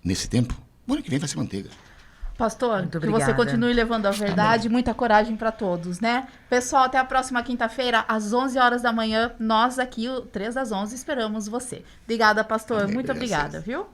S4: nesse tempo, o ano que vem vai ser manteiga.
S1: Pastor,
S3: Muito
S1: que você
S3: obrigada.
S1: continue levando a verdade e muita coragem para todos, né? Pessoal, até a próxima quinta-feira, às 11 horas da manhã, nós aqui, o 3 das 11, esperamos você. Obrigada, pastor.
S4: Amém,
S1: Muito
S4: obrigado a
S1: obrigada, viu?